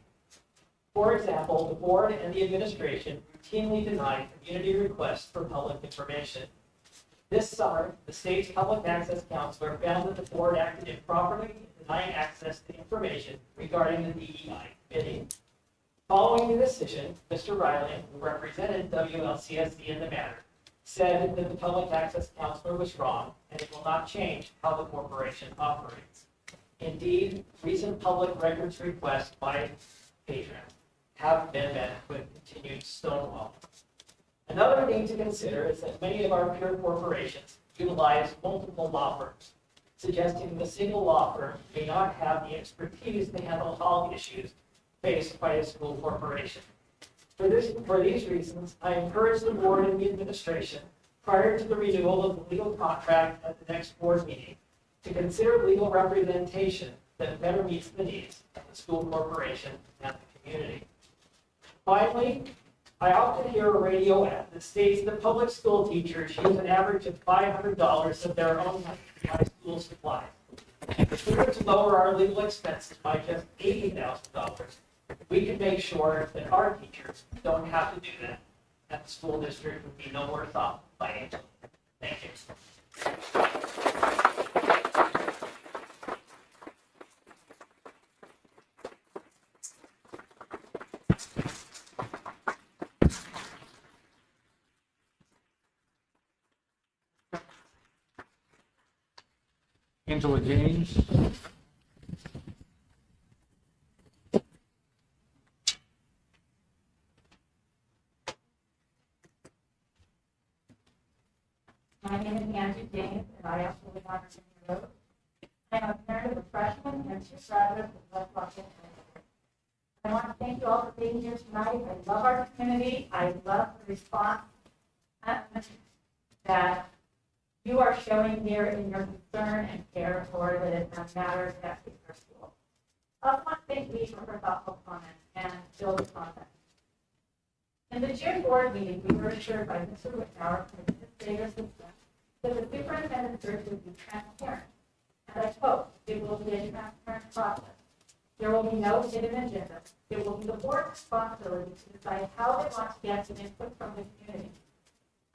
For example, the board and the administration routinely deny community requests for public information. This summer, the state's public access counselor found that the board acted improperly in denying access to information regarding the DEI committee. Following the decision, Mr. Riley, who represented WLCSC in the matter, said that the public access counselor was wrong and it will not change how the corporation operates. Indeed, recent public records requests by patrons have been met with continued stonewall. Another thing to consider is that many of our peer corporations utilize multiple law firms, suggesting that a single law firm may not have the expertise to handle all issues faced by a school corporation. For these reasons, I encourage the board and the administration, prior to the renewal of the legal contract at the next board meeting, to consider legal representation that better meets the needs of the school corporation and the community. Finally, I often hear a radio ad that states that public school teachers use an average of $500 of their own money to buy school supplies. If we were to lower our legal expenses by just $80,000, we could make sure that our teachers don't have to do that, and the school district would be no worse off financially. Thank you. Angela James. My name is Angie James, and I also live on Virginia Road. I'm a parent of a freshman and two graduates of West Lafayette. I want to thank you all for being here tonight. I love our community. I love the response that you are showing here in your concern and care for the matters that affect our school. I also want to thank Lee for her thoughtful comments and Bill's comments. In the June board meeting, we were assured by Mr. Whitmore and Ms. Davis that the superintendent search would be transparent. And I quote, "It will be a transparent process. There will be no hidden agenda. It will be the board's responsibility to decide how they want to get the input from the community.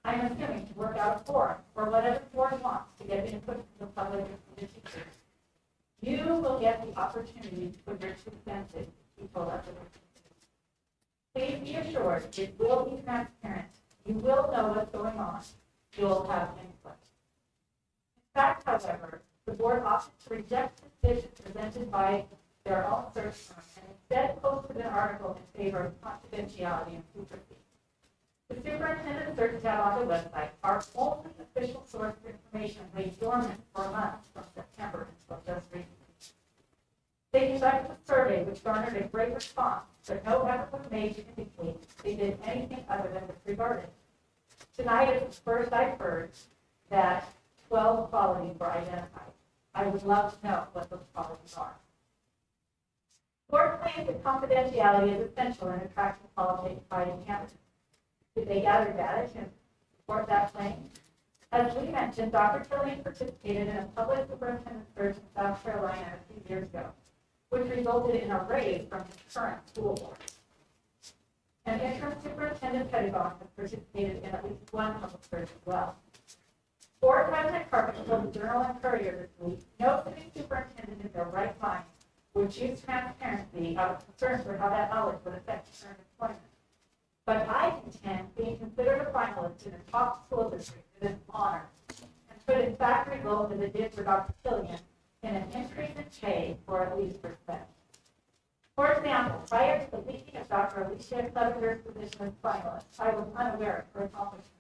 I'm assuming to work out a forum or whatever the board wants to get input from the public and from the teachers. You will get the opportunity to put your 2 cents in," he told us. Please be assured it will be transparent. You will know what's going on. You'll have input. In fact, however, the board opted to reject the vision presented by their own search firm and instead posted an article in favor of confidentiality and secrecy. The superintendent search tab on the website, our only official source of information, lay dormant for months from September until just recently. They conducted a survey which garnered a great response, but no effort was made to indicate they did anything other than disregard it. Tonight is the first I've heard that 12 qualities were identified. I would love to know what those qualities are. Board claims that confidentiality is essential in attracting qualified candidates. Did they gather data to support that claim? As we mentioned, Dr. Killian participated in a public superintendent search in South Carolina a few years ago, which resulted in a raise from his current school board. And interim superintendent Pettibone has participated in at least one public search as well. Board President Carpenter told the Journal and Courier this week, no city superintendent in their right mind would choose transparency out of concern for how that knowledge would affect current employment. But I contend being considered a finalist in a top school district is an honor, and could in fact result, as it did for Dr. Killian, in an increase in pay or at least respect. For example, prior to the leaking of Dr. Alicia Clevenger's position as finalist, I was unaware of her accomplishments.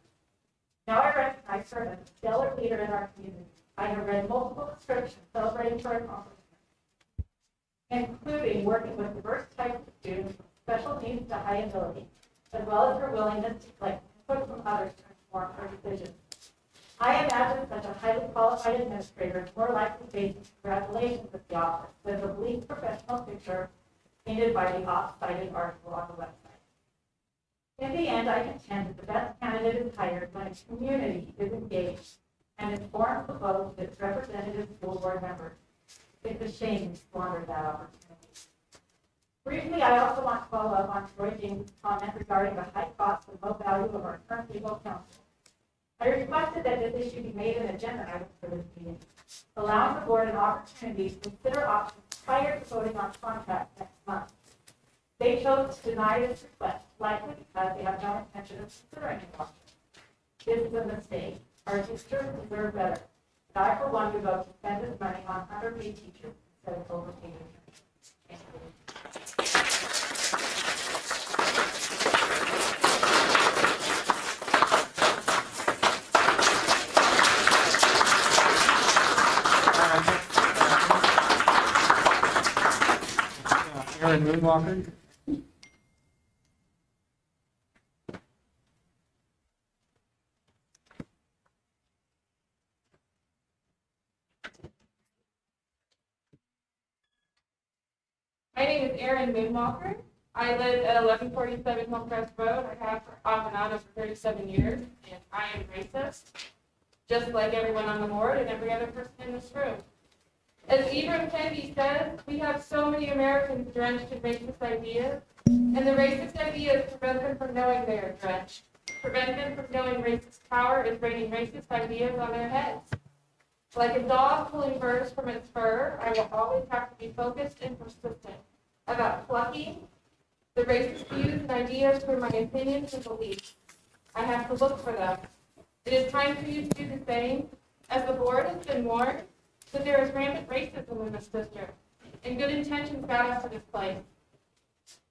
Now I recognize her as a stellar leader in our community. I have read multiple descriptions celebrating her accomplishments, including working with diverse types of students with special needs to high ability, as well as her willingness to collect input from others to inform her decisions. I imagine such a highly qualified administrator is more likely to face congratulations at the office than the bleak professional picture painted by the oft-cited article on the website. In the end, I contend that the best candidate is hired when a community is engaged and informs the vote of its representative school board members. It's a shame to squander that opportunity. Briefly, I also want to follow up on Troy James' comment regarding the high cost and low value of our current legal counsel. I requested that this issue be made an agenda item for this meeting, allowing the board an opportunity to consider options prior to voting on contracts next month. They chose to deny this request, likely because they have no intention of considering an option. This is a mistake. Our teachers deserve better. And I, for one, would vote to spend this money on underpaid teachers instead of overpaid attorneys. Thank you. Aaron Moonwalker. My name is Erin Moonwalker. I live at 1147 Hillcrest Road. I have off and on for 37 years, and I am racist, just like everyone on the board and every other person in this room. As Ibram Kendi says, we have so many Americans drenched in racist ideas, and the racist ideas prevent them from knowing they are drenched. Prevent them from knowing racist power is raining racist ideas on their heads. Like a dog pulling burrs from its fur, I will always have to be focused and persistent about plucking the racist views and ideas from my opinions and beliefs. I have to look for them. It is time for you to do the same, as the board has been warned that there is rampant racism in this district, and good intentions got us to this place.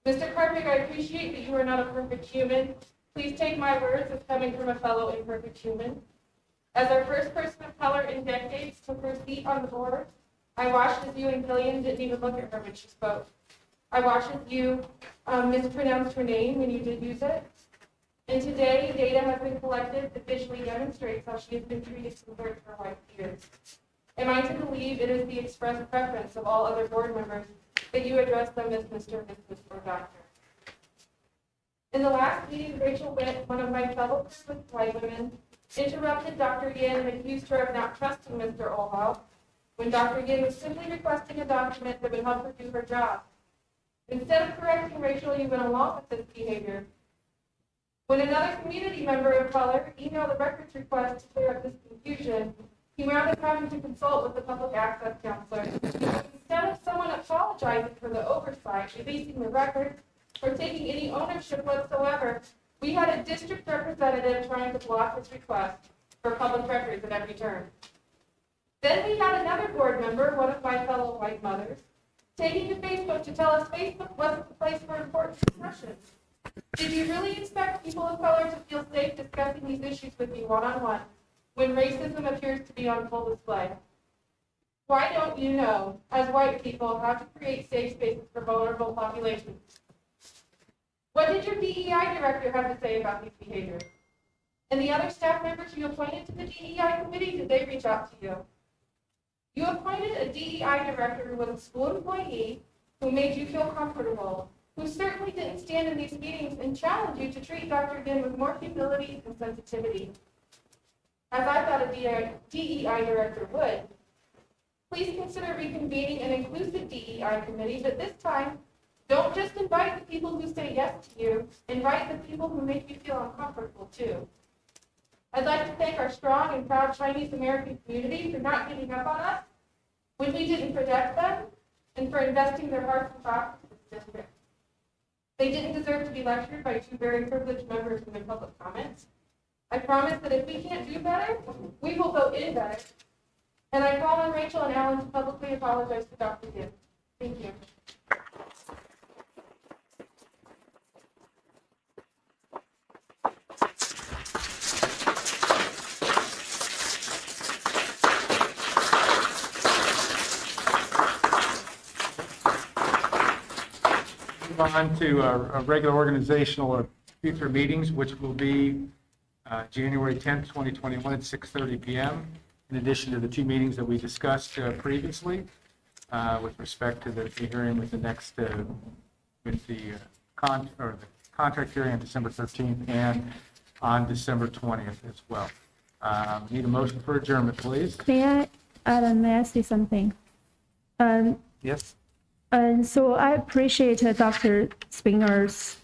Mr. Carpenter, I appreciate that you are not a perfect human. Please take my words as coming from a fellow imperfect human. As our first person of color in decades took her seat on the board, I watched as you and Killian didn't even look at her when she spoke. I watched as you mispronounced her name when you did use it. And today, data has been collected that visually demonstrates how she has been treated compared to her white peers. Am I to believe it is the express preference of all other board members that you address them as Mr., Mrs., or Doctor? In the last meeting, Rachel Witt, one of my fellow white women, interrupted Dr. Yin and accused her of not trusting Mr. Olhoff when Dr. Yin was simply requesting a document that would help her do her job. Instead of correcting Rachel, you went along with this behavior. When another community member of color emailed a records request to clear up this confusion, he wound up having to consult with the public access counselor. Instead of someone apologizing for the oversight, releasing the records, or taking any ownership whatsoever, we had a district representative trying to block his request for public records at every turn. Then we had another board member, one of my fellow white mothers, taking to Facebook to tell us Facebook wasn't the place for important discussions. Did you really expect people of color to feel safe discussing these issues with you one-on-one when racism appears to be on full display? Why don't you know, as white people, how to create safe spaces for vulnerable populations? What did your DEI director have to say about these behaviors? And the other staff members you appointed to the DEI committee, did they reach out to you? You appointed a DEI director who was a school employee, who made you feel comfortable, who certainly didn't stand in these meetings and challenge you to treat Dr. Ginn with more humility and sensitivity, as I thought a DEI director would. Please consider reconvening an inclusive DEI committee, but this time, don't just invite the people who say yes to you, invite the people who make you feel uncomfortable too. I'd like to thank our strong and proud Chinese American community for not giving up on us when we didn't protect them, and for investing their hearts and thoughts into this district. They didn't deserve to be lectured by two very privileged members in their public comments. I promise that if we can't do better, we will go in better. And I call on Rachel and Alan to publicly apologize to Dr. Gibb. Thank you. Move on to our regular organizational future meetings, which will be January 10th, 2021 at 6:30 p.m. In addition to the two meetings that we discussed previously with respect to the hearing with the next, with the contract hearing on December 13th and on December 20th as well. Need a motion for adjournment, please. May I say something? Yes. And so I appreciate Dr. Spinger's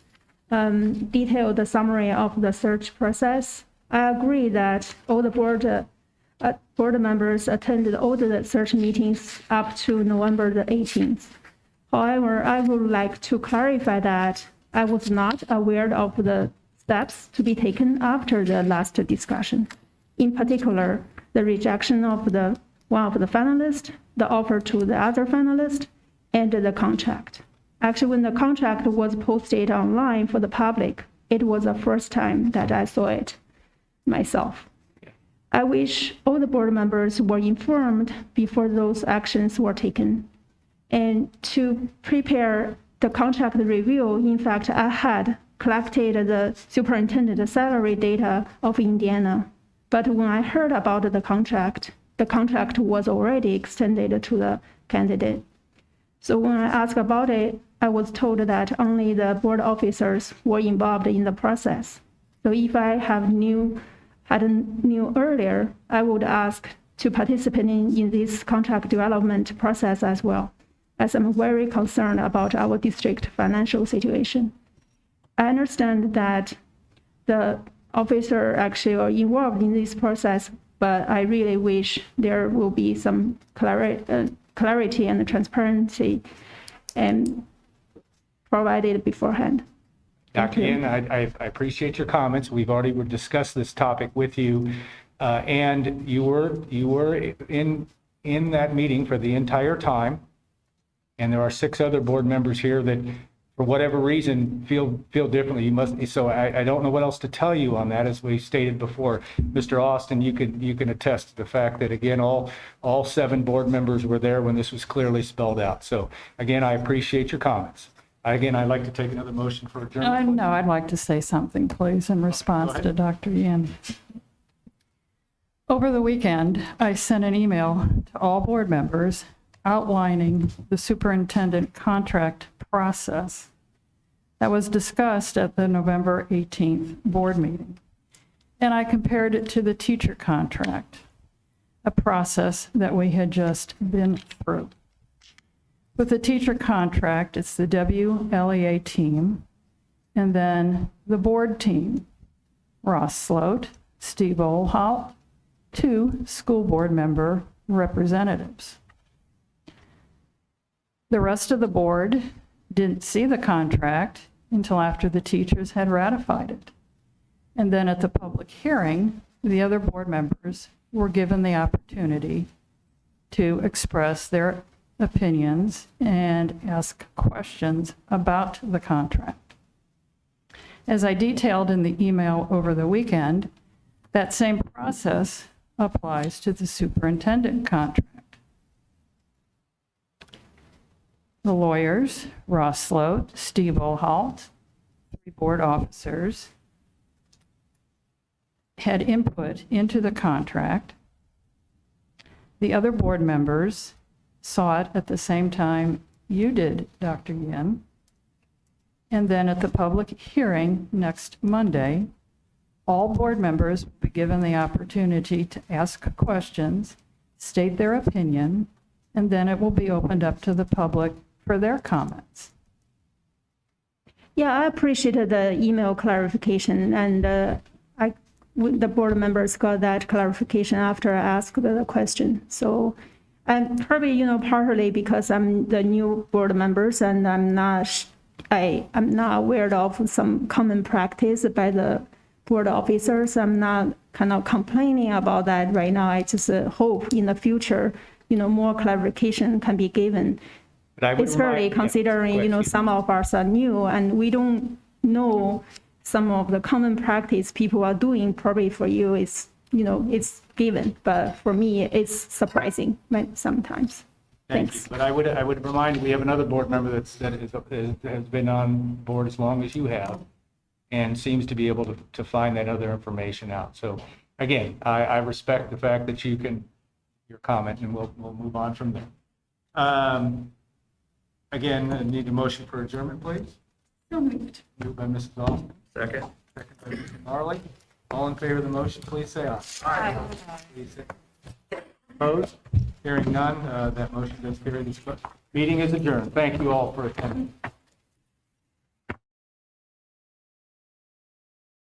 detailed summary of the search process. I agree that all the board members attended all the search meetings up to November the 18th. However, I would like to clarify that I was not aware of the steps to be taken after the last discussion. In particular, the rejection of one of the finalists, the offer to the other finalist, and the contract. Actually, when the contract was posted online for the public, it was the first time that I saw it myself. I wish all the board members were informed before those actions were taken. And to prepare the contract review, in fact, I had collected the superintendent salary data of Indiana. But when I heard about the contract was already extended to the candidate. So when I asked about it, I was told that only the board officers were involved in the process. So if I knew earlier, I would ask to participate in this contract development process as well, as I'm very concerned about our district financial situation. I understand that the officer actually are involved in this process, but I really wish there will be some clarity and transparency and provided beforehand. Dr. Yin, I appreciate your comments. We've already discussed this topic with you, and you were in that meeting for the entire time. And there are 6 other board members here that, for whatever reason, feel differently. So I don't know what else to tell you on that. As we stated before, Mr. Austin, you can attest to the fact that, again, all 7 board members were there when this was clearly spelled out. So again, I appreciate your comments. Again, I'd like to take another motion for adjournment. No, I'd like to say something, please, in response to Dr. Yin. Over the weekend, I sent an email to all board members outlining the superintendent contract process that was discussed at the November 18th board meeting. And I compared it to the teacher contract, a process that we had just been through. With the teacher contract, it's the WLEA team, and then the board team, Ross Sloat, Steve Olhalt, 2 school board member representatives. The rest of the board didn't see the contract until after the teachers had ratified it. And then at the public hearing, the other board members were given the opportunity to express their opinions and ask questions about the contract. As I detailed in the email over the weekend, that same process applies to the superintendent contract. The lawyers, Ross Sloat, Steve Olhalt, 3 board officers, had input into the contract. The other board members saw it at the same time you did, Dr. Yin. And then at the public hearing next Monday, all board members will be given the opportunity to ask questions, state their opinion, and then it will be opened up to the public for their comments. Yeah, I appreciated the email clarification, and the board members got that clarification after I asked the question. So, and probably, partly because I'm the new board members and I'm not aware of some common practice by the board officers. I'm not kind of complaining about that right now. I just hope in the future, more clarification can be given. Especially considering, some of us are new and we don't know some of the common practice people are doing. Probably for you, it's, it's given, but for me, it's surprising sometimes. Thank Thanks. you. But I would remind you, we have another board member that has been on board as long as you have and seems to be able to find that other information out. So again, I respect the fact that you can, your comment, and we'll move on from there. Again, I need a motion for adjournment, please. So moved. Moved by Mrs. Austin. Second. Second by Mr. Marley. All in favor of the motion, please say aye. Aye. Please say opposed. Hearing none, that motion does carry. This meeting is adjourned. Thank you all for attending.